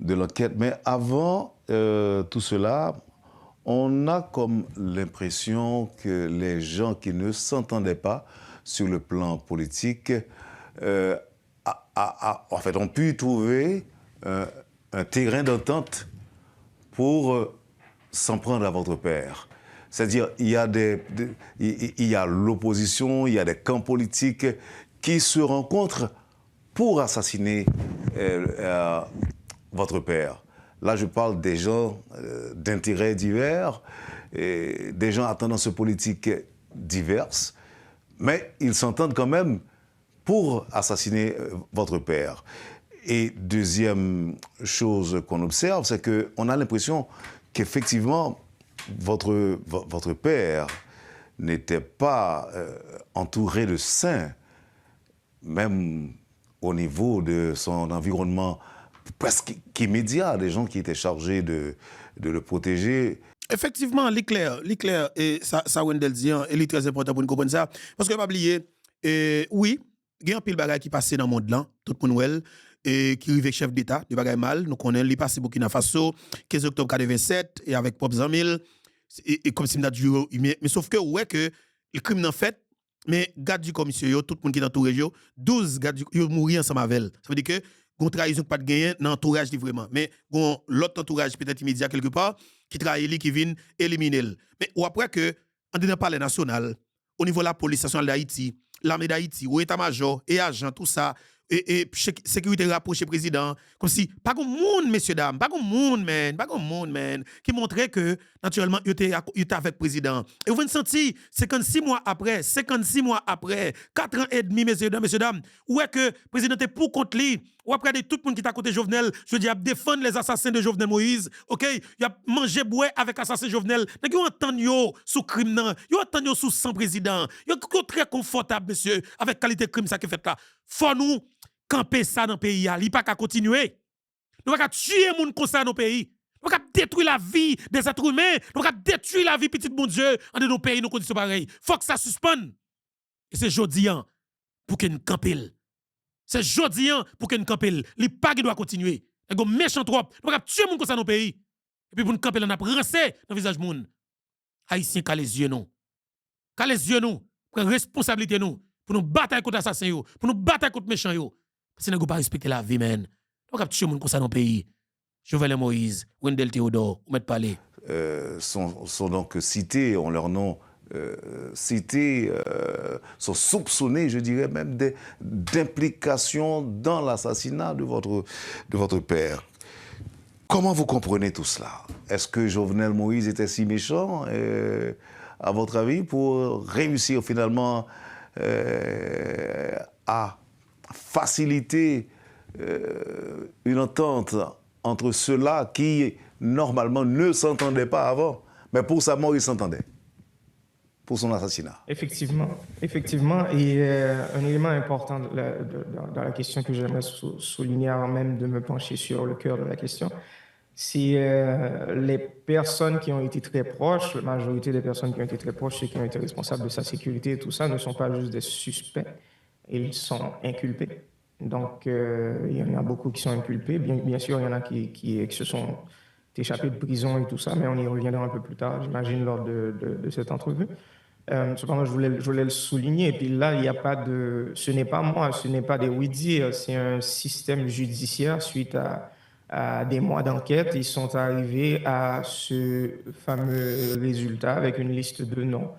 l'enquête, mais avant tout cela, on a comme l'impression que les gens qui ne s'entendaient pas sur le plan politique en fait, ont pu trouver un terrain d'entente pour s'en prendre à votre père. C'est-à-dire, il y a l'opposition, il y a des camps politiques qui se rencontrent pour assassiner votre père. Là, je parle des gens d'intérêts divers, et des gens à tendance politique diverses, mais ils s'entendent quand même pour assassiner votre père. Et deuxième chose qu'on observe, c'est qu'on a l'impression qu'effectivement, votre père n'était pas entouré de saints, même au niveau de son environnement presque immédiat, des gens qui étaient chargés de le protéger. Effectivement, l'éclair, et ça Wendell dit, il est très important pour nous comprendre ça, parce que pas oublier, oui, il y a un pile bagage qui passe dans le monde là, tout le monde et qui arrive chef d'État, de bagage mal, nous connaissons, il passe Burkina Faso, 15 octobre 87, et avec Pop Zamil, et comme si on a dit, mais sauf que, ouais, que le crime n'a fait, mais garde du commissaire, tout le monde qui est dans tout région, 12 gardes du mourir ensemble avec elle. Ça veut dire que, gon trahison pas de gagner dans l'entourage vraiment, mais gon l'autre entourage peut-être immédiat quelque part, qui trahit, qui vient éliminer. Mais ou après que, en dans le palais national, au niveau de la police nationale d'Haïti, l'armée d'Haïti, ou état-major, et agent, tout ça, et sécurité rapprochée président, comme si, pas comme monde, messieurs, dames, pas comme monde, man, qui montrait que, naturellement, il était avec président. Et vous sentez, 56 mois après, 4 ans et demi, messieurs, dames, où est que le président est pour contre lui, ou après de tout le monde qui est à côté de Jovenel, je dis, à défendre les assassins de Jovenel Moïse, ok? Il a mangé bois avec assassin Jovenel. Ils entendent yo sous crime, ils entendent yo sous sans président. Ils sont très confortables, monsieur, avec qualité de crime ça qui fait là. Faut nous camper ça dans le pays, il pas qu'à continuer. Nous pas tuer les gens comme ça dans le pays. Nous pas détruire la vie des êtres humains. Nous pas détruire la vie petit bon Dieu en nos pays, nos conditions pareilles. Faut que ça suspende. Et c'est jodi pour que nous campions. C'est jodi pour que nous campions. Les pas qui doit continuer. Les gars méchant trop. Nous pas tuer les gens comme ça dans le pays. Et puis pour nous camper, on a rincé dans le visage de monde. Haïtiens, qu'à les yeux nous. Qu'à les yeux nous. Prendre responsabilité nous. Pour nous battre contre assassin yo. Pour nous battre contre méchant yo. Parce que nous pas respecter la vie, man. Nous pas tuer les gens comme ça dans le pays. Jovenel Moïse, Wendell Théodore, ou mettre parler. Sont donc cités, ont leur nom cités, sont soupçonnés, je dirais même, d'implication dans l'assassinat de votre père. Comment vous comprenez tout cela? Est-ce que Jovenel Moïse était si méchant, à votre avis, pour réussir finalement à faciliter une entente entre ceux-là qui, normalement, ne s'entendaient pas avant, mais pour sa mort, ils s'entendaient, pour son assassinat? Effectivement. Et un élément important dans la question que j'aimerais souligner avant même de me pencher sur le cœur de la question, c'est les personnes qui ont été très proches, la majorité des personnes qui ont été très proches et qui ont été responsables de sa sécurité et tout ça ne sont pas juste des suspects, ils sont inculpés. Donc, il y en a beaucoup qui sont inculpés. Bien sûr, il y en a qui se sont échappés de prison et tout ça, mais on y reviendra un peu plus tard, j'imagine, lors de cette entrevue. Cependant, je voulais le souligner. Et puis là, il n'y a pas de... Ce n'est pas moi, ce n'est pas des oui-dire, c'est un système judiciaire suite à des mois d'enquête. Ils sont arrivés à ce fameux résultat avec une liste de noms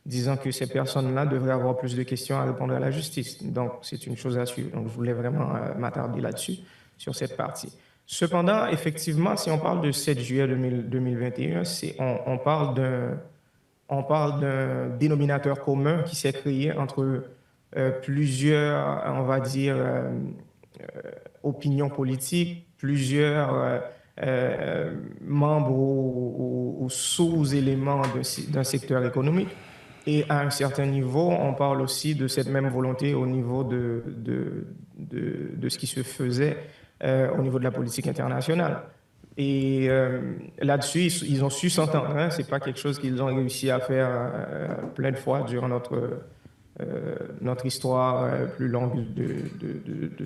disant que ces personnes-là devraient avoir plus de questions à répondre à la justice. Donc, c'est une chose à suivre. Donc, je voulais vraiment m'attarder là-dessus, sur cette partie. Cependant, effectivement, si on parle de 7 juillet 2021, on parle d'un dénominateur commun qui s'est créé entre plusieurs, on va dire, opinions politiques, plusieurs membres ou sous-éléments d'un secteur économique. Et à un certain niveau, on parle aussi de cette même volonté au niveau de ce qui se faisait au niveau de la politique internationale. Et là-dessus, ils ont su s'entendre. Hein. Ce n'est pas quelque chose qu'ils ont réussi à faire plein de fois durant notre histoire plus longue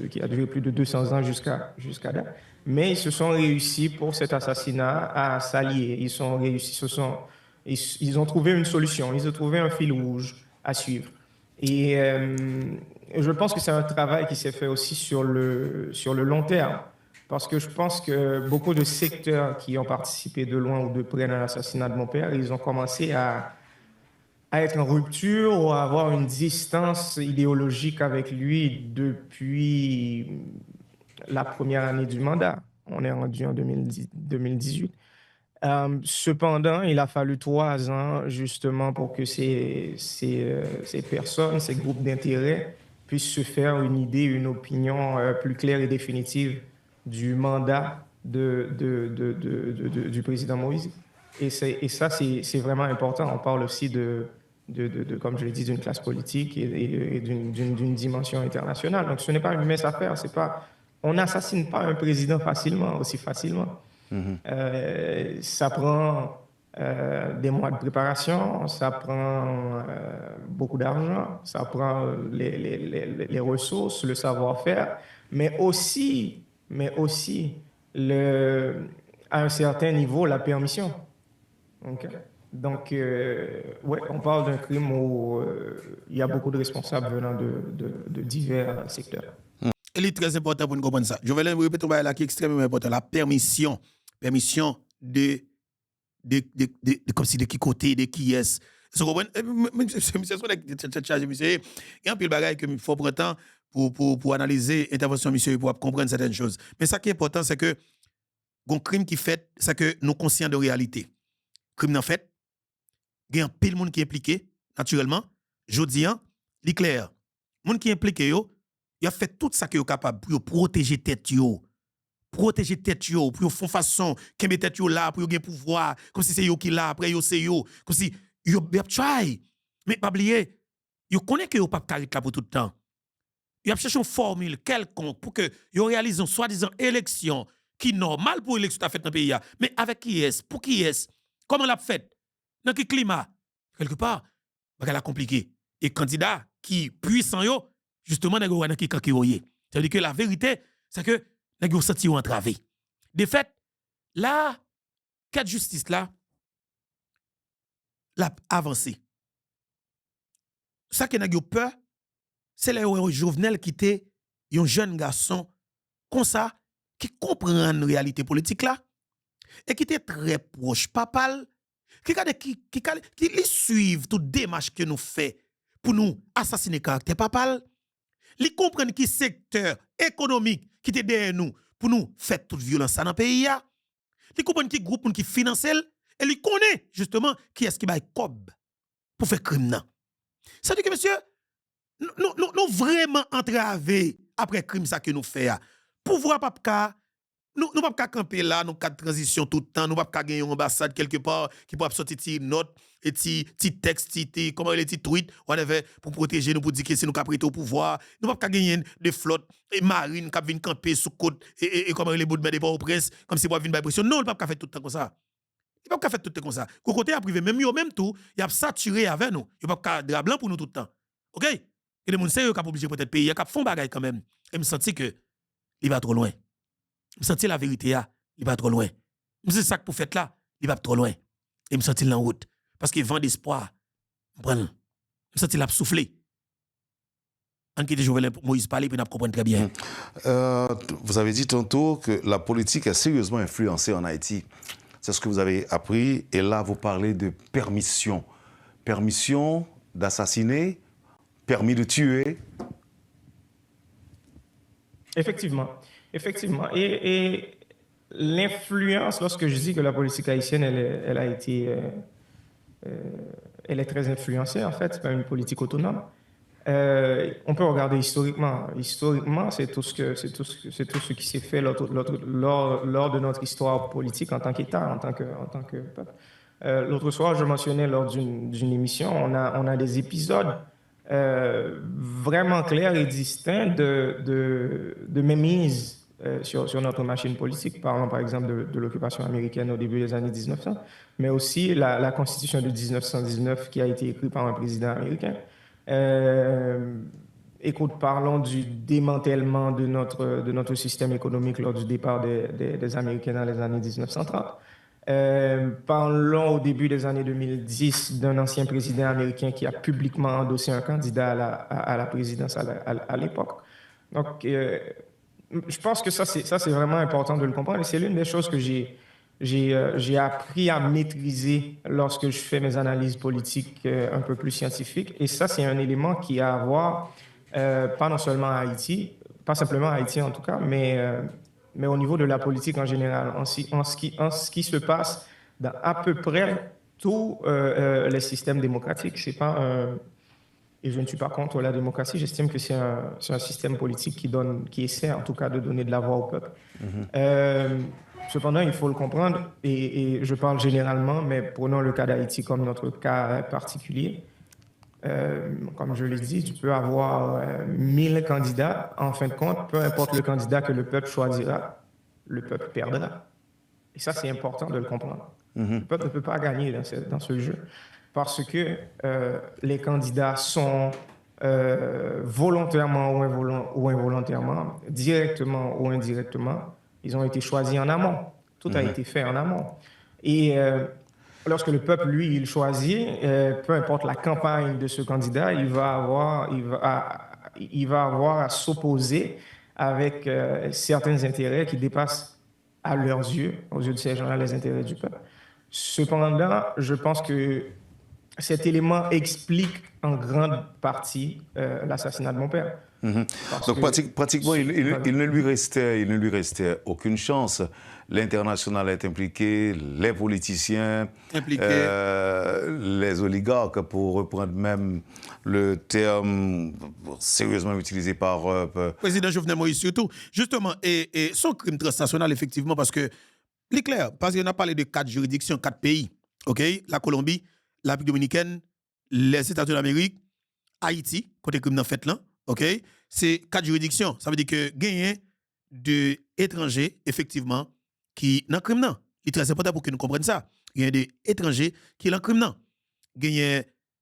qui a duré plus de 200 ans jusqu'à date. Mais ils se sont réussis pour cet assassinat à s'allier. Ils ont trouvé une solution, ils ont trouvé un fil rouge à suivre. Et je pense que c'est un travail qui s'est fait aussi sur le long terme, parce que je pense que beaucoup de secteurs qui ont participé de loin ou de près à l'assassinat de mon père, ils ont commencé à être en rupture ou à avoir une distance idéologique avec lui depuis la première année du mandat. On est rendu en 2018. Cependant, il a fallu 3 ans justement pour que ces personnes, ces groupes d'intérêt puissent se faire une idée, une opinion plus claire et définitive du mandat du président Moïse. Et ça, c'est vraiment important. On parle aussi comme je l'ai dit, d'une classe politique et d'une dimension internationale. Donc, ce n'est pas une mince affaire. On n'assassine pas un président aussi facilement. Ça prend des mois de préparation, ça prend beaucoup d'argent, ça prend les ressources, le savoir-faire, mais aussi à un certain niveau, la permission. Okay. Donc, ouais, on parle d'un crime où il y a beaucoup de responsables venant de divers secteurs. Il est très important pour nous comprendre ça. Je vais répéter là qui est extrêmement important. La permission de comme si de qui côté, de qui est-ce. Vous comprenez? C'est chargé, monsieur. Il y a un peu de bagaille qu'il faut prendre temps pour analyser l'intervention, monsieur, pour comprendre certaines choses. Mais ça qui est important, c'est que un crime qui fait, c'est que nous sommes conscients de la réalité. Crime non fait, il y a un pile de monde qui est impliqué, naturellement. Je dis, il est clair. Les gens qui sont impliqués, il a fait tout ça qui est capable pour protéger tête pour faire façon que met tête là pour gagner pouvoir comme si c'est yo qui là après yo c'est yo comme si yo try mais pas oublier yo connaît que yo pas carré là pour tout le temps. Yo a cherché une formule quelconque pour que yo réalise une soi-disant élection qui normal pour élection ta fait dans le pays mais avec qui est pour qui est comment l'a fait dans quel climat quelque part bagay la compliqué et candidat qui puissant yo justement dans qui kankiroyer. Ça veut dire que la vérité c'est que nèg yo senti yo entravé. De fait, là cadre justice là l'a avancé. Ça que nèg yo peur, c'est le Jovenel qui était un jeune garçon comme ça qui comprend la réalité politique là et qui était très proche papal qui suivent toute démarche que nous fait pour nous assassiner caractère papal. Ils comprennent qui secteur économique qui était derrière nous pour nous faire toute violence dans le pays. Ils comprennent qui groupe qui finance et ils connaissent justement qui est-ce qui va cob pour faire crime. Ça veut dire que monsieur, nous vraiment entraver après crime ça que nous faisons. Pouvoir pas nous pas camper là, nous cadre transition tout le temps, nous pas gagner une ambassade quelque part qui peut sortir ti note et ti texte, comment les ti tweet whatever pour protéger nous pour dire que c'est nous qui prêter au pouvoir, nous pas gagner de flotte et marine qui viennent camper sous côte et comment les bouts de mer au prince comme si pour venir pression. Non, pas faire tout le temps comme ça. Il pas faire tout le temps comme ça. Côté à privé même tout, il a saturé avec nous. Il pas drap blanc pour nous tout le temps. OK? Et les gens sérieux qui obligé peut-être payer, qui font bagaille quand même. Et me sentir que il va trop loin. Je sens la vérité, il va trop loin. Je sais ça pour faire là, il va trop loin. Et je sens en route. Parce qu'il vend d'espoir. Je sens la souffler. En qui Jovenel Moïse parler, puis on comprend très bien. Vous avez dit tantôt que la politique est sérieusement influencée en Haïti. C'est ce que vous avez appris. Et là, vous parlez de permission. Permission d'assassiner, permis de tuer. Effectivement. Et l'influence, lorsque je dis que la politique haïtienne, elle est très influencée, en fait, c'est pas une politique autonome. On peut regarder historiquement. Historiquement, c'est tout ce qui s'est fait lors de notre histoire politique en tant qu'État, en tant que peuple. L'autre soir, je mentionnais lors d'une émission, on a des épisodes vraiment clairs et distincts de mainmise sur notre machine politique. Parlons par exemple de l'occupation américaine au début des années 1900, mais aussi la Constitution de 1919 qui a été écrite par un président américain. Parlons du démantèlement de notre système économique lors du départ des Américains dans les années 1930. Parlons au début des années 2010 d'un ancien président américain qui a publiquement endossé un candidat à la présidence à l'époque. Donc, je pense que ça, c'est vraiment important de le comprendre. Et c'est l'une des choses que j'ai appris à maîtriser lorsque je fais mes analyses politiques un peu plus scientifiques. Et ça, c'est un élément qui a à voir, pas non seulement à Haïti, pas simplement à Haïti en tout cas, mais au niveau de la politique en général, en ce qui se passe dans à peu près tous les systèmes démocratiques. C'est pas et je ne suis pas contre la démocratie, j'estime que c'est un système politique qui essaie en tout cas de donner de la voix au peuple. Cependant, il faut le comprendre, et je parle généralement, mais prenons le cas d'Haïti comme notre cas particulier. Comme je l'ai dit, tu peux avoir 1000 candidats. En fin de compte, peu importe le candidat que le peuple choisira, le peuple perdra. Et ça, c'est important de le comprendre. Le peuple ne peut pas gagner dans ce jeu parce que les candidats sont volontairement ou involontairement, directement ou indirectement, ils ont été choisis en amont. Tout a été fait en amont. Et lorsque le peuple, lui, il choisit, peu importe la campagne de ce candidat, il va avoir à s'opposer avec certains intérêts qui dépassent à leurs yeux, aux yeux de ces gens-là, les intérêts du peuple. Cependant, je pense que cet élément explique en grande partie l'assassinat de mon père. Donc pratiquement, il ne lui restait aucune chance. L'international est impliqué, les politiciens, les oligarques, pour reprendre même le terme sérieusement utilisé par... Président Jovenel Moïse surtout. Justement, et son crime transnational, effectivement, parce que, c'est clair, parce qu'on a parlé de 4 juridictions, 4 pays, ok? La Colombie, la République dominicaine, les États-Unis d'Amérique, Haïti, côté crime dans fait là, ok? C'est 4 juridictions. Ça veut dire que gagner de étrangers, effectivement, qui dans le crime là. Il est très important pour que nous comprenions ça. Il y a des étrangers qui sont dans le crime là.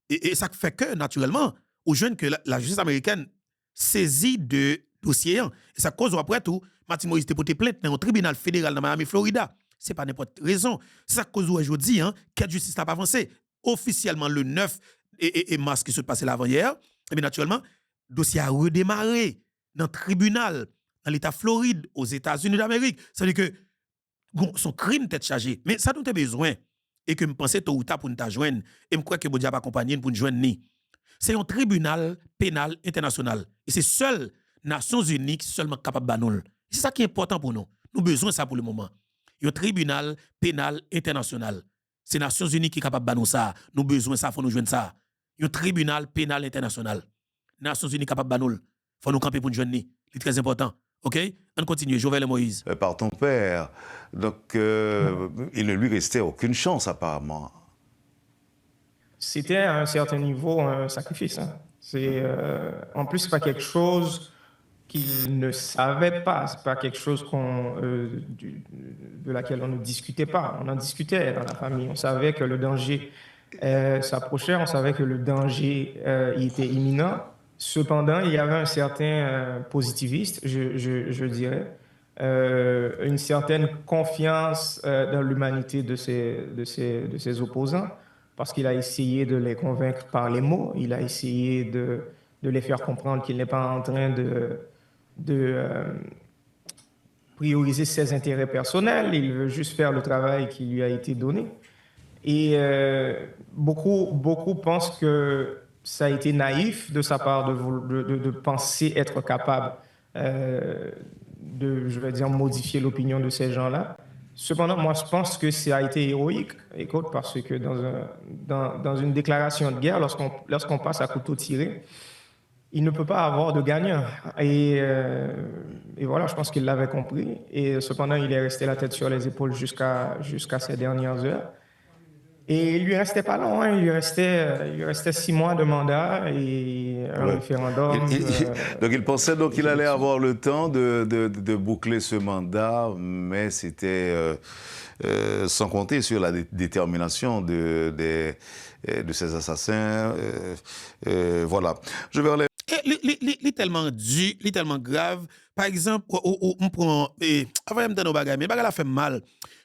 Et ça fait que, naturellement, aux jeunes que la justice américaine saisit de dossiers. Et ça cause après tout, Martin Moïse a porté plainte dans un tribunal fédéral dans Miami, Florida. Ce n'est pas n'importe raison. C'est ça cause aujourd'hui, que la justice n'a pas avancé. Officiellement, le 9 et mars qui se passait l'avant-hier, et bien naturellement, le dossier a redémarré dans le tribunal, dans l'État Floride, aux États-Unis d'Amérique. Ça veut dire que son crime est chargé. Mais ça nous a besoin. Et que je pense tôt ou tard pour nous joindre. Et je crois que Bodia va accompagner pour nous joindre. C'est un tribunal pénal international. Et c'est seul Nations Unies qui sont seulement capable de nous. C'est ça qui est important pour nous. Nous avons besoin de ça pour le moment. Il y a un tribunal pénal international. C'est Nations Unies qui est capable de nous ça. Nous avons besoin de ça, il faut nous joindre ça. Il y a un tribunal pénal international. Nations Unies capable de nous. Il faut nous camper pour nous joindre. C'est très important. OK? On continue. Jovenel Moïse. Par ton père. Donc, il ne lui restait aucune chance, apparemment. C'était à un certain niveau un sacrifice. En plus, ce n'est pas quelque chose qu'il ne savait pas. Ce n'est pas quelque chose de laquelle on ne discutait pas. On en discutait dans la famille. On savait que le danger s'approchait. On savait que le danger était imminent. Cependant, il y avait un certain positiviste, je dirais, une certaine confiance dans l'humanité de ses opposants, parce qu'il a essayé de les convaincre par les mots, il a essayé de les faire comprendre qu'il n'est pas en train de prioriser ses intérêts personnels, il veut juste faire le travail qui lui a été donné. Et beaucoup pensent que ça a été naïf de sa part de penser être capable je vais dire, modifier l'opinion de ces gens-là. Cependant, moi, je pense que ça a été héroïque, écoute, parce que dans une déclaration de guerre, lorsqu'on passe à couteau tiré, il ne peut pas avoir de gagnant. Et voilà, je pense qu'il l'avait compris. Et cependant, il est resté la tête sur les épaules jusqu'à ces dernières heures. Et il lui restait pas long, hein. Il lui restait 6 mois de mandat et un référendum. Donc il pensait qu'il allait avoir le temps de boucler ce mandat, mais c'était sans compter sur la détermination de ces assassins. Voilà. Je vais aller. Il tellement dur, il tellement grave. Par exemple, on prend. Avant de me bagaille, mais bagaille a fait mal.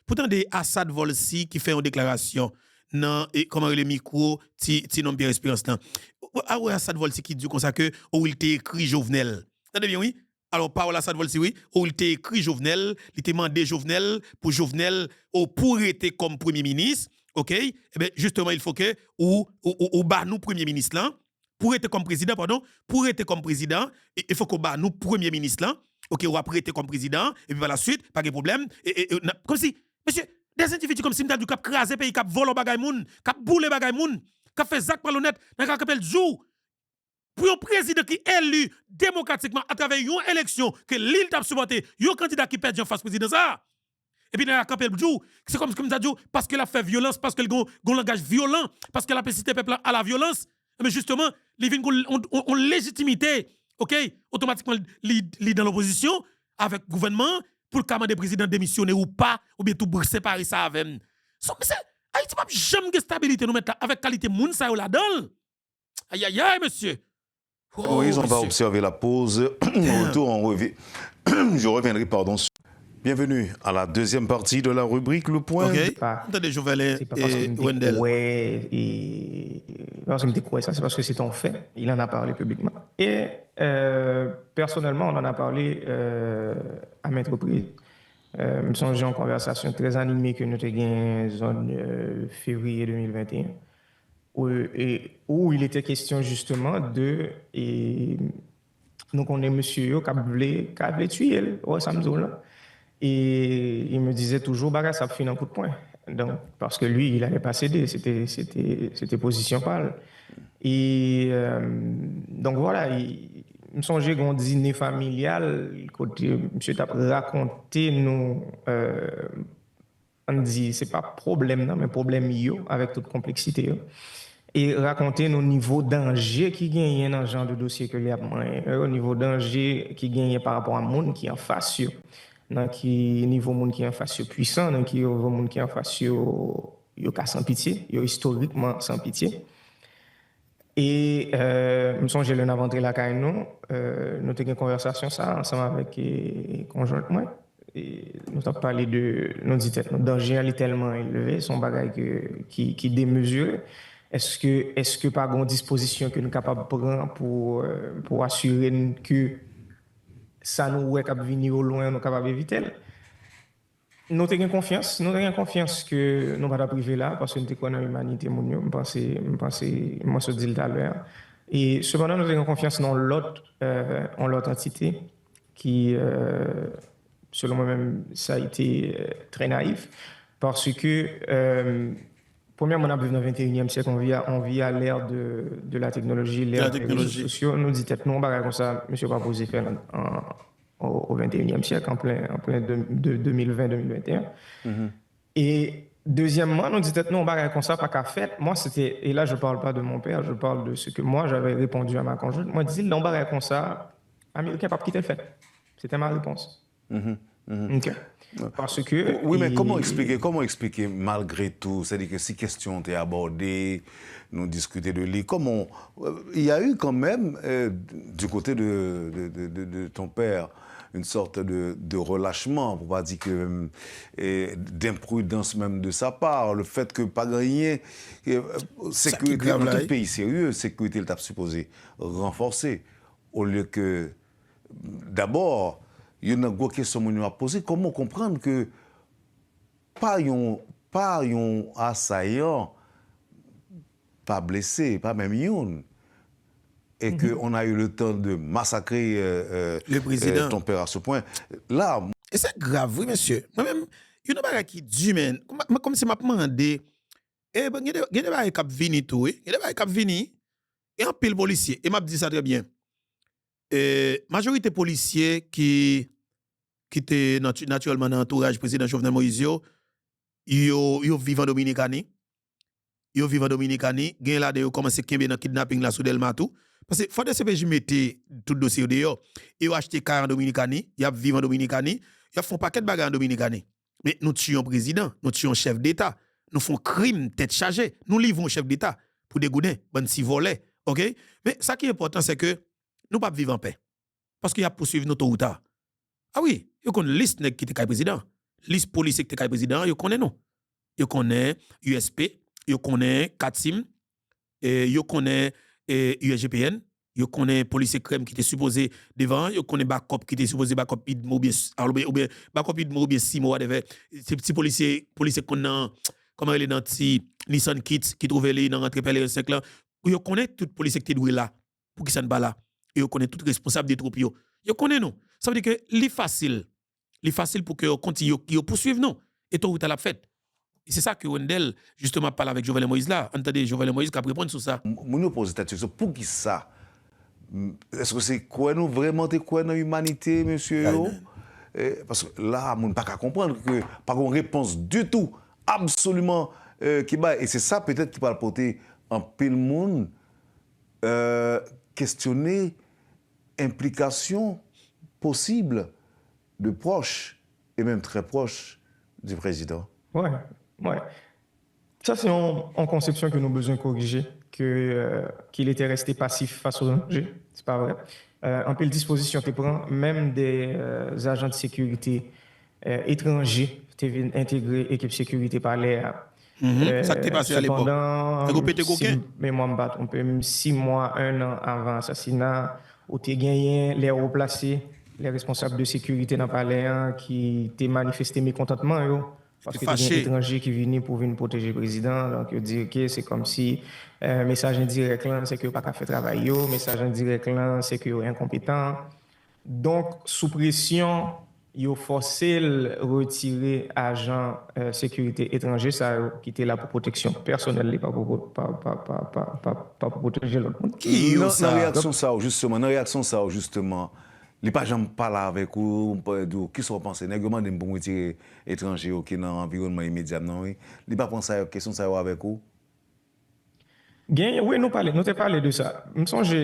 Pourtant, des Assad Volsi qui fait une déclaration. Non, et comment le micro, ti non bien expérience là. Ah ouais, Assad Volsi qui dit comme ça que il t'a écrit Jovenel. Entendez bien, oui? Alors, parole Assad Volsi, oui, il t'a écrit Jovenel, il t'a demandé Jovenel pour être comme premier ministre, ok? Eh bien, justement, il faut que ou bat nous premier ministre là, pour être comme président, il faut qu'on bat nous premier ministre là, ok, ou après être comme président, et puis par la suite, pas de problème, comme si, monsieur, des individus comme si nous avons cap craser pays, cap voler bagay moun, cap boule bagay moun, cap fait zak malhonnête, dans cap appelle jou. Pour un président qui est élu démocratiquement à travers une élection que l'île t'a supporté, un candidat qui perd en face président ça. Et puis dans la campagne jou, c'est comme ça dit parce qu'elle a fait violence, parce qu'elle a un langage violent, parce qu'elle a incité le peuple à la violence. Mais justement, les vins ont légitimité, OK, automatiquement li dans l'opposition avec le gouvernement pour le commander président démissionner ou pas, ou bien tout séparer ça avec. Mais Haïti pas jamais de stabilité nous mettre avec qualité moun ça là-dedans. Aïe aïe aïe monsieur. Moïse, on va observer la pause. Je reviendrai, pardon. Bienvenue à la deuxième partie de la rubrique Le Point. OK. Attendez, Jovenel et Wendell. Parce que ça, c'est parce que c'est un fait. Il en a parlé publiquement. Et personnellement, on en a parlé à maintes reprises. Je me souviens en conversation très animée que nous avons eu en zone février 2021. Où il était question justement de. Donc, on est monsieur qui a voulu tuer au Samzo là. Et il me disait toujours, bah, ça finit un coup de poing. Donc, parce que lui, il n'allait pas céder, c'était position pâle. Et donc voilà, il me songeait qu'on dîner familial, côté monsieur t'a raconté nous, on dit, c'est pas problème, non, mais problème yo, avec toute complexité. Yo. Et raconter nos niveaux danger qui gagnent dans ce genre de dossier que les au niveau danger qui gagne par rapport à monde qui est en face. Dans qui niveau monde qui est en face puissant, dans qui niveau monde qui est en face yo sans pitié, yo historiquement sans pitié. Et me songe le n'avancer la caille nous avons eu une conversation ça ensemble avec conjointement et nous avons parlé de nos danger est tellement élevé, son bagage qui démesuré. Est-ce que par une disposition que nous sommes capables de prendre pour assurer que ça nous est capable de venir au loin, nous sommes capables d'éviter? Nous avons confiance que nous ne sommes pas privés là, parce que nous sommes dans l'humanité, je pense, moi, je dis tout à l'heure. Et cependant, nous avons confiance dans l'autre entité qui, selon moi-même, ça a été très naïf, parce que, premièrement, on a vu dans le 21e siècle, on vit à l'ère de la technologie, l'ère des réseaux sociaux. Nous disons, non, comme ça, monsieur va poser faire au 21e siècle, en plein 2020-2021. Et deuxièmement, nous disons, non, comme ça, pas qu'à faire. Moi, c'était, et là, je ne parle pas de mon père, je parle de ce que moi, j'avais répondu à ma conjointe. Moi, je disais, non, comme ça, Américain, pas quitter le fait. C'était ma réponse. OK. Parce que oui, mais comment expliquer malgré tout, c'est-à-dire que si question t'est abordée, nous discuter de lui, comment il y a eu quand même du côté de ton père une sorte de relâchement, pour pas dire que d'imprudence même de sa part, le fait que pas gagner sécurité dans tout pays sérieux, sécurité il t'a supposé renforcer au lieu que d'abord il y a une question que je me poser. Comment comprendre que pas un assaillant, pas blessé, pas même yon, et qu'on a eu le temps de massacrer le président. Ton père à ce point. Là. Et c'est grave, oui, monsieur. Moi-même, il y a des choses qui disent, mais comme si je me demandé, il y a des choses qui viennent tout, il y a des choses qui viennent, et un pile policier, et m'a dit ça très bien. Majorité policiers qui étaient naturellement dans l'entourage du président Jovenel Moïse, ils vivent en Dominicanie. Ils vivent en Dominicanie. Ils là de commencé à dans kidnapping là sous Delma tout. Parce que faut que CPJ mette tout le dossier dehors. Ils ont acheté car en Dominicanie, ils vivent en Dominicanie, ils font paquet de bagages en Dominicanie. Mais nous tuons président, nous tuons chef d'État, nous faisons crime tête chargée, nous livrons chef d'État pour dégoûter, bon si voler, OK? Mais ça qui est important c'est que nous pas vivre en paix. Parce qu'il y a poursuivre notre route. Ah oui, il y a une liste qui était président. Liste policier qui était président, il connaît nous. Il connaît USP, il connaît Katim, il connaît USGPN, il connaît policier crème qui était supposé devant, il connaît backup qui était supposé backup ou bien backup ou bien 6 mois de ces petits policiers qu'on comment il est dans petit Nissan Kit qui trouvait les dans entre Pelé 5 là, il connaît tout policier qui était là pour qui ça ne pas là. Et il connaît tout responsable des troupes. Il connaît nous. Ça veut dire que c'est facile pour que continue yo poursuivre nous et tout à la fête. Et c'est ça que Wendell justement parle avec Jovenel Moïse là. Entendez Jovenel Moïse qui a répondre sur ça. Nous pose cette question pour qui ça? Est-ce que c'est quoi nous vraiment quoi dans l'humanité monsieur? Parce que là on pas qu'à comprendre que pas une réponse du tout absolument qui bat et c'est ça peut-être qui va le porter en pile monde questionner implication possible de proches et même très proches du président. Ouais. Ça, c'est en conception que nous avons besoin de corriger, qu'il était resté passif face au danger. C'est pas vrai. En pile disposition, tu prends même des agents de sécurité étrangers qui viennent intégrer l'équipe sécurité par l'air. Ça qui t'est passé à l'époque. Mais moi, je me bats. On peut même 6 mois, 1 an avant l'assassinat, où tu as gagné les hauts placés, les responsables de sécurité dans le palais qui t'ont manifesté mécontentement. Parce que il y a des étrangers qui viennent pour venir protéger le président. Donc, ils disent que c'est comme si message indirect là, c'est que pas qu'à faire travail, message indirect là, c'est que est incompétent. Donc, sous pression, ils ont forcé le retirer agents sécurité étrangers qui étaient là pour protection personnelle, pas pour protéger l'autre monde. Dans réaction ça justement, les pas jamais parler avec vous, qui sont pensés, nèglement de pour retirer étrangers qui dans l'environnement immédiat non oui. Les pas penser à question ça avec vous. Oui, nous t'ai parlé de ça. Je me songe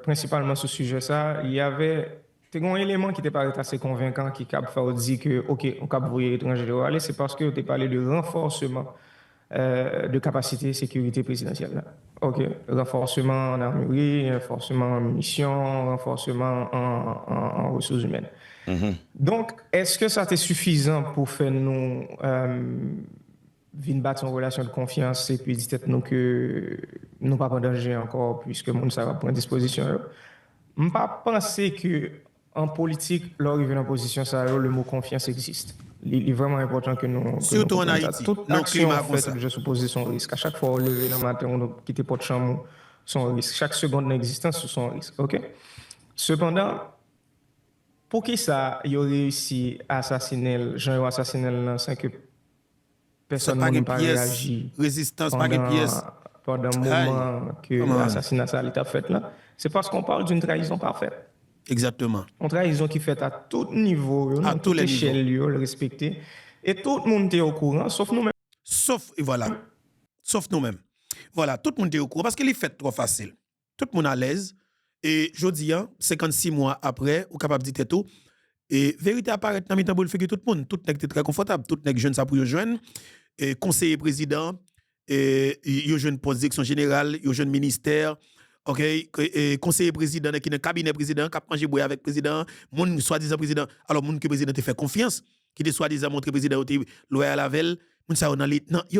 principalement sur ce sujet ça, il y avait un élément qui était pas assez convaincant qui a fait dire que OK, on cap voyer étranger aller, c'est parce que tu as parlé de renforcement de capacité sécurité présidentielle là. OK, renforcement en armurerie, renforcement en munitions, renforcement en ressources humaines. Donc, est-ce que ça était suffisant pour faire nous venir battre en relation de confiance et puis dire que nous pas en danger encore puisque monde ça va prendre disposition. Je pas penser que en politique, lorsqu'on est en position, ça, le mot confiance existe. Il est vraiment important que nous. Surtout en Haïti. Toute action, en fait, je suppose, son risque. À chaque fois, on lever dans le matin, on quitte pas de chambre, son risque. Chaque seconde d'existence, c'est son risque. OK? Cependant, pour qui ça, il a réussi à assassiner, Jean a assassiné sans que personne n'ait pas réagi. Résistance, pas de pièces. Pendant le moment que l'assassinat ça a fait là, c'est parce qu'on parle d'une trahison parfaite. Exactement. Une trahison qui fait à tout niveau, à toutes les échelles, le respecter. Et tout le monde est au courant, sauf nous-mêmes. Sauf nous-mêmes. Voilà, tout le monde est au courant parce qu'il est fait trop facile. Tout le monde à l'aise. Et je dis, 56 mois après, ou capable de dire tout. Et vérité apparaît dans le temps pour le faire tout le monde. Tout le monde est très confortable. Tout le monde est jeune, ça pour jeune. Et conseiller président, et il jeune poste direction générale, il jeune ministère. OK, conseiller président qui dans cabinet président qui a mangé boire avec président, moun soi-disant président. Alors moun que président te fait confiance, qui te soi-disant montré président loyal à la moun ça dans les non, y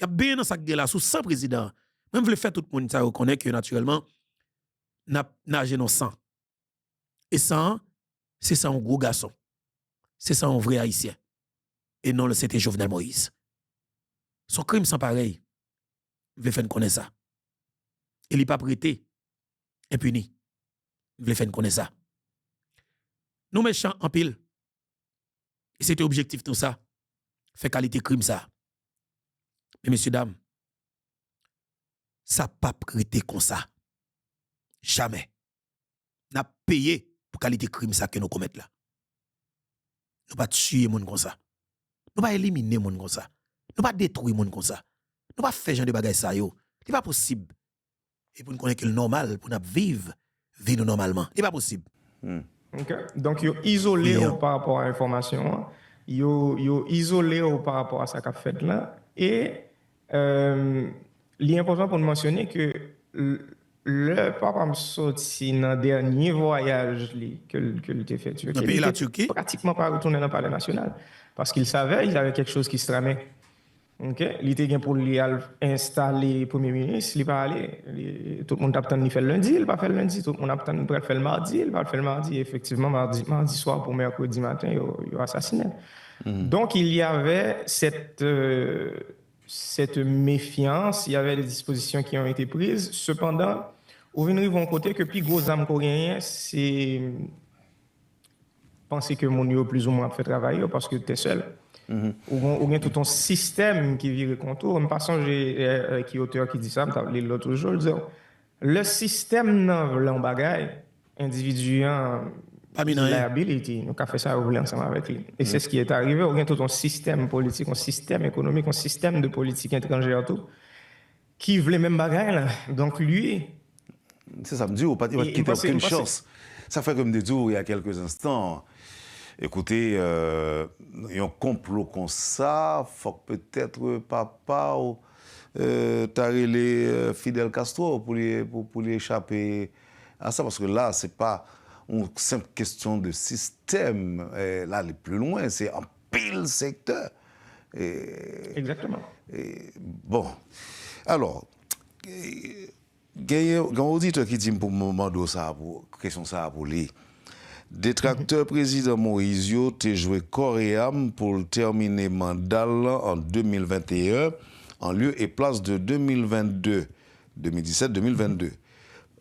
a bien dans ça là sous 100 président. Même veut faire tout le monde ça reconnaît que naturellement n'a nagé dans sang. Et ça c'est ça un gros garçon. C'est ça un vrai haïtien. Et non c'était Jovenel Moïse. Son crime sans pareil. Veut faire connaître ça. Et il pas prêté impuni. Il voulait faire connaître ça. Nous méchants en pile. Et c'était objectif tout ça. Fait qualité crime ça. Mais messieurs, dames, ça pas prêté comme ça. Jamais. N'a payé pour qualité crime ça que nous commettons là. Nous pas tuer moun comme ça. Nous pas éliminer moun comme ça. Nous pas détruire moun comme ça. Nous pas faire genre de bagages ça yo. C'est pas possible. Et pour nous connaître que le normal pour nous vivre normalement, c'est pas possible. Okay. Donc yo isolé par rapport à l'information, yo isolé par rapport à ça qu'a fait là et l'important pour nous mentionner que le papa me sorti dans le dernier voyage que il fait dans le pays la Turquie pratiquement pas retourner dans le palais national parce qu'il savait il avait quelque chose qui se tramait. OK, il était gain pour lui installer premier ministre, il pas aller, tout le monde attend il fait le lundi, il pas fait le lundi, tout le monde attend il faire le mardi, il va faire le mardi, effectivement mardi soir pour mercredi matin, il assassiné. Donc il y avait cette méfiance, il y avait des dispositions qui ont été prises. Cependant, au venir vont côté que plus gros âme coréen, c'est penser que mon yo plus ou moins fait travailler parce que tu es seul. Ou bien tout un système qui vire contour. Je pense que qui auteur qui dit ça, l'autre jour, le système dans bagaille individuel liability, nous avons fait ça ensemble avec lui. Et c'est ce qui est arrivé. Ou bien tout un système politique, un système économique, un système de politique étrangère tout qui voulait même bagaille là. Donc lui, c'est ça me dit, il va quitter aucune chance. Ça fait comme des jours il y a quelques instants. Écoutez, un complot comme ça, faut que peut-être papa ou les Fidel Castro pour lui échapper à ça, parce que là, c'est pas une simple question de système. Là, aller plus loin, c'est un pile secteur. Exactement. Bon, alors, il y a un auditeur qui dit pour me demander ça, pour question ça pour lui. Détracteur président Moïse a joué corps et âme pour terminer mandat en 2021 en lieu et place de 2017-2022.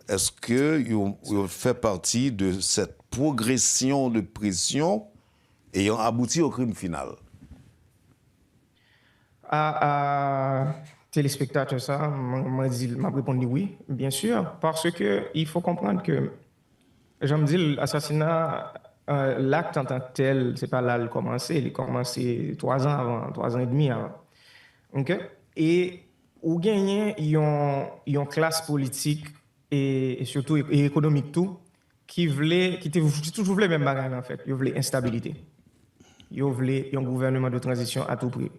Est-ce que il fait partie de cette progression de pression ayant abouti au crime final? Téléspectateur, ça, m'a répondu oui, bien sûr, parce que il faut comprendre que je me dis, l'assassinat, l'acte en tant que tel, c'est pas là le commencer. Il a commencé 3 ans avant, 3 ans et demi avant. OK? Et ou gagné, ils ont classe politique et surtout économique tout, qui toujours voulait même bagarre en fait. Ils voulaient instabilité. Ils voulaient un gouvernement de transition à tout prix.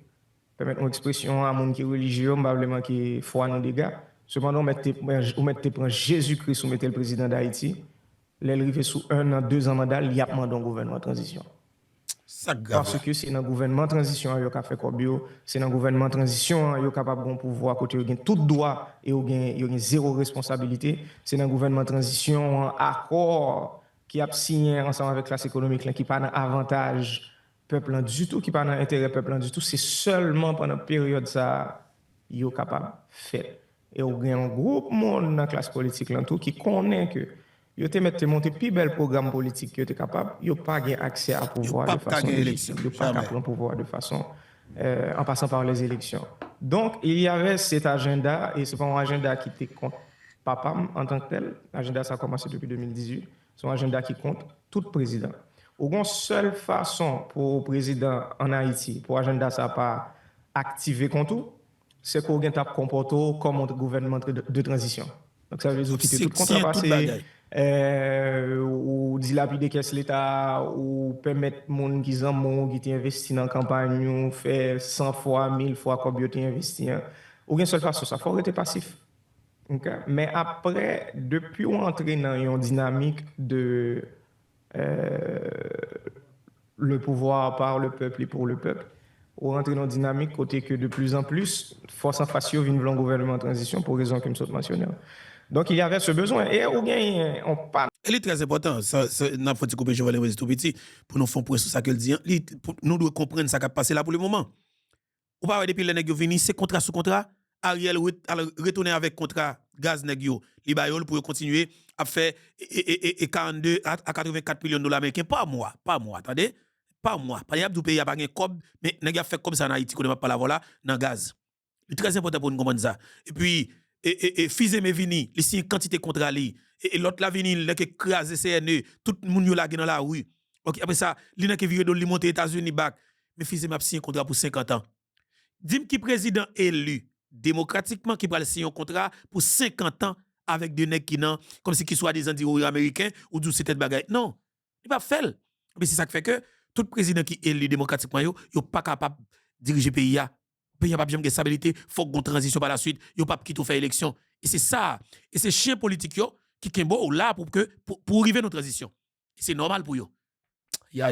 Permettre une expression à monde qui est religieux, probablement qui est foi dans des gars. Cependant, on mettez prendre Jésus-Christ, ou mettez le président d'Haïti. L'arrivée sous 1 an, 2 ans mandat, il y a demandé un gouvernement de transition. Parce que c'est dans le gouvernement de transition qu'il a fait comme bio, c'est dans le gouvernement de transition qu'il est capable de pouvoir côté il a tout droit et il a zéro responsabilité. C'est dans le gouvernement de transition accord qui a signé ensemble avec la classe économique qui pas dans avantage peuple du tout, qui pas dans intérêt peuple du tout. C'est seulement pendant la période ça il est capable de faire. Et il y a un groupe monde dans la classe politique là tout qui connaît que yo te mette monter plus bel programme politique que tu es capable, yo pas gain accès à pouvoir de façon légitime, yo pas prendre pouvoir de façon en passant par les élections. Donc il y avait cet agenda et c'est pas un agenda qui était contre papa en tant que tel, l'agenda ça a commencé depuis 2018, c'est un agenda qui compte tout président. Une seule façon pour le président en Haïti pour agenda ça pas activer contre c'est qu'on gagne comporter comme un gouvernement de transition. Donc ça veut dire quitter tout contrepassé ou dilapider caisse l'État ou permettre moun qui ont investi dans la campagne faire 100 fois 1000 fois comme ils ont investi ou une seule façon ça faut être passif. Okay? Mais après depuis on entre dans une dynamique de le pouvoir par le peuple et pour le peuple, on rentre dans une dynamique côté que de plus en plus force en face viennent vouloir un gouvernement en transition pour raison que je mentionné. Donc il y avait ce besoin et on parle. Elle est très important. Ça n'a pas de couper Jovenel Moïse tout petit pour nous faire point sur ça qu'elle dit. Nous devons comprendre ça qui a passé là pour le moment. Ou pas depuis les nègres venus, c'est contrat sous contrat. Ariel retourner avec contrat gaz nèg yo, li bayol pour continuer à faire 42 à 84 millions de dollars américains par mois, attendez, par mois. Pas y a pays a pas gen cob, mais nèg a fait comme ça en Haïti qu'on ne pas la voilà dans gaz. C'est très important pour nous comprendre ça. Et puis Fizé me vini, li si quantité contrat li et l'autre la vini le qui crasé CNE, tout le monde yo la dans la rue. OK, après ça, li n'a que viré li monter États-Unis back, mais Fizé m'a signé un contrat pour 50 ans. Dim qui président élu démocratiquement qui va signer un contrat pour 50 ans avec des nèg qui nan comme si qui soit des anti américains ou du c'était bagaille. Non, il pas fait. Mais c'est ça qui fait que tout président qui élu démocratiquement yo pas capable de diriger pays a. Pays a pas jamais de stabilité, faut qu'on transition par la suite, yo pas qui tout fait élection. Et c'est ça. Et c'est chien politique yo qui kembo là pour arriver nos transition. C'est normal pour yo. La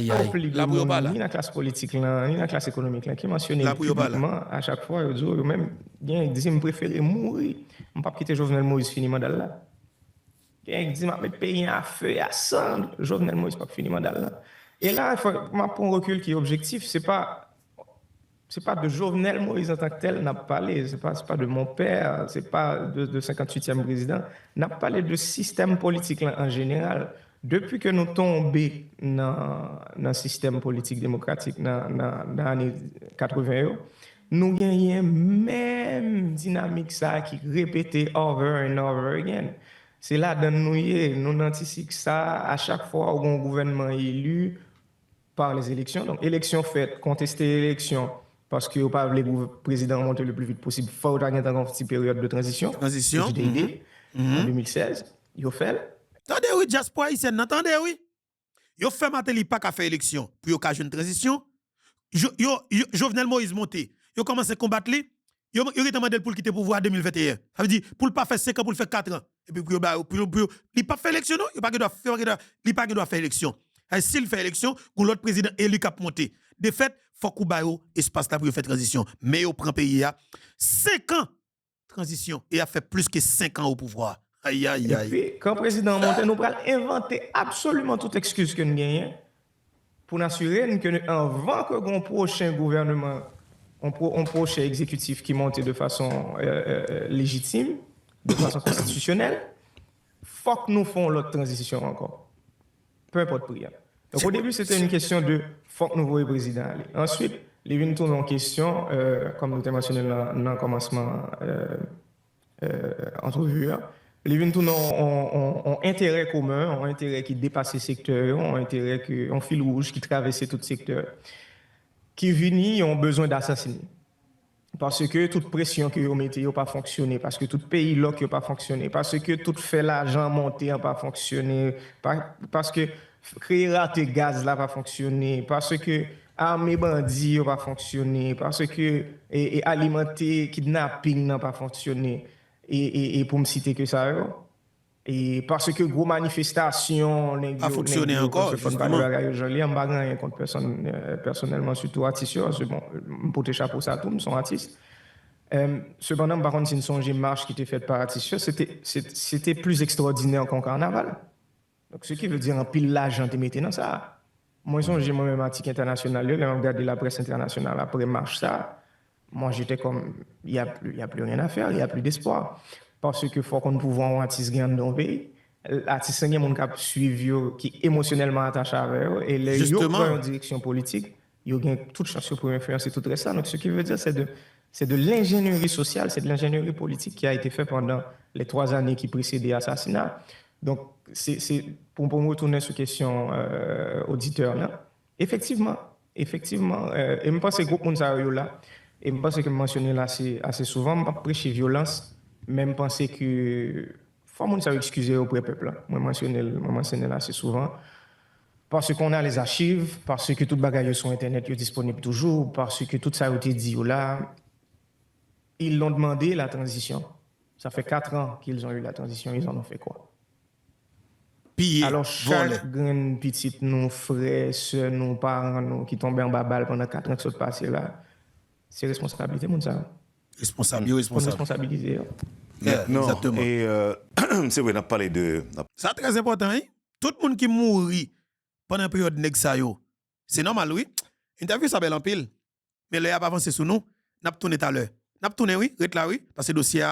pour là. Ni la classe politique là, ni la classe économique là qui mentionne publiquement à chaque fois yo dit même bien dit me préférer mourir, on pas quitter Jovenel Moïse fini mandat là. Bien dit m'a mettre pays à feu et à sang, Jovenel Moïse pas fini mandat là. Et là il faut m'a prendre un recul qui est objectif, c'est pas de Jovenel Moïse en tant que tel, n'a parlé, c'est pas de mon père, c'est pas de 58e président, n'a parlé de système politique là, en général. Depuis que nous tombons dans le système politique démocratique dans les années 80, nous gagnons même dynamique ça qui répétait over and over again. C'est là dans nous anticipons ça à chaque fois où un gouvernement est élu par les élections. Donc, élection faite, contester l'élection, parce que pas le président monter le plus vite possible, il faut avoir une petite période de transition. Transition. En 2016, il a fait. Attendez, oui, Jasper, attendez, oui. Yo fait Matéli pas qu'à faire élection pour yo une transition. Jovenel Moïse monté. Yo commencé à combattre lui. Yo demandé pour quitter le pouvoir en 2021. Ça veut dire pour pas faire 5 ans, pour le faire 4 ans. Et puis il pas fait élection non, il pas doit faire élection. S'il fait élection, pour l'autre président élu qui a monté. De fait, faut qu'on baille espace là pour faire transition. Mais yo prend pays à 5 ans transition et a fait plus que 5 ans au pouvoir. Aïe, aïe, aïe. Et puis, quand le président monte, nous allons inventer absolument toute excuse que nous gagnons pour nous assurer que avant que le prochain gouvernement, un prochain exécutif qui monte de façon légitime, de façon constitutionnelle, il faut que nous fassions l'autre transition encore. Peu importe prix. Donc au début, c'était une question de faut que nous voyons le président aller. Ensuite, les vignes tournent en question, comme nous avons mentionné dans le commencement entrevue. Les vignes ont intérêt commun, ont intérêt qui dépasse le secteur, ont intérêt qui ont fil rouge qui traverse tout le secteur, qui viennent ont besoin d'assassiner. Parce que toute pression que vous mettez n'a pas fonctionné, parce que tout pays là n'a pas fonctionné, parce que tout fait l'argent monter n'a pas fonctionné, parce que créer raté gaz n'a pas fonctionné, parce que armer bandits n'a pas fonctionné, parce que alimenter kidnapping n'a pas fonctionné. Et pour me citer que ça, et parce que gros manifestations a fonctionné encore. Je n'ai pas rien contre personne personnellement, surtout artistes. Bon, pour te chapeau ça, tout, nous sommes artistes. Cependant, par contre, si nous sommes une marche qui était faite par artistes, c'était plus extraordinaire qu'en carnaval. Donc, ce qui veut dire un pile l'argent te mettez dans ça. Moi, j'ai moi-même article international, j'ai regardé la presse internationale après marche ça. Moi, j'étais comme, il n'y a plus rien à faire, il n'y a plus d'espoir. Parce que faut qu'on puisse voir un artiste qui est dans le pays. L'artiste qui a suivi, qui est émotionnellement attaché avec eux, et les gens qui en direction politique, ils ont toute chance pour influencer tout ça. Donc, ce qui veut dire, c'est de l'ingénierie sociale, c'est de l'ingénierie politique qui a été faite pendant les 3 années qui précédaient l'assassinat. Donc, c'est pour me retourner sur la question auditeur là. Effectivement, et je pense que le groupe Mounsayo là, et je pense que je mentionne là assez souvent, je prêche violence, même penser que faut que excuser auprès du peuple. Moi, je mentionne là assez souvent. Parce qu'on a les archives, parce que toutes les bagages sur Internet sont disponibles toujours, parce que tout ça a été dit là. Ils l'ont demandé la transition. Ça fait 4 ans qu'ils ont eu la transition, ils en ont fait quoi? Piller, alors, chaque grande petite, nos frères, soeurs, nos parents, nous, qui tombent en babal pendant 4 ans que ça se passe là, c'est responsabilité, mon ça. Responsabilité. Non, exactement. Et c'est vrai, on a parlé de. Ça très important, hein? Tout le monde qui mourit pendant la période Nexayo, c'est normal, oui. Interview ça belle en pile. Mais là, il a pas avancé sur nous. N'a pas tourné tout à l'heure. N'a pas tourné, oui, rete là, oui. Parce que le dossier,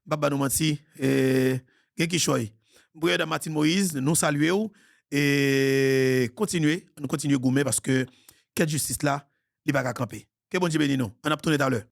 Baba nous menti, gen ki choy. Président Martin Moïse, nous saluons et nous continuer goumer parce que quelle justice là, il va pas camper. Que bon Dieu bénisse nous. On a tourné dans l'heure.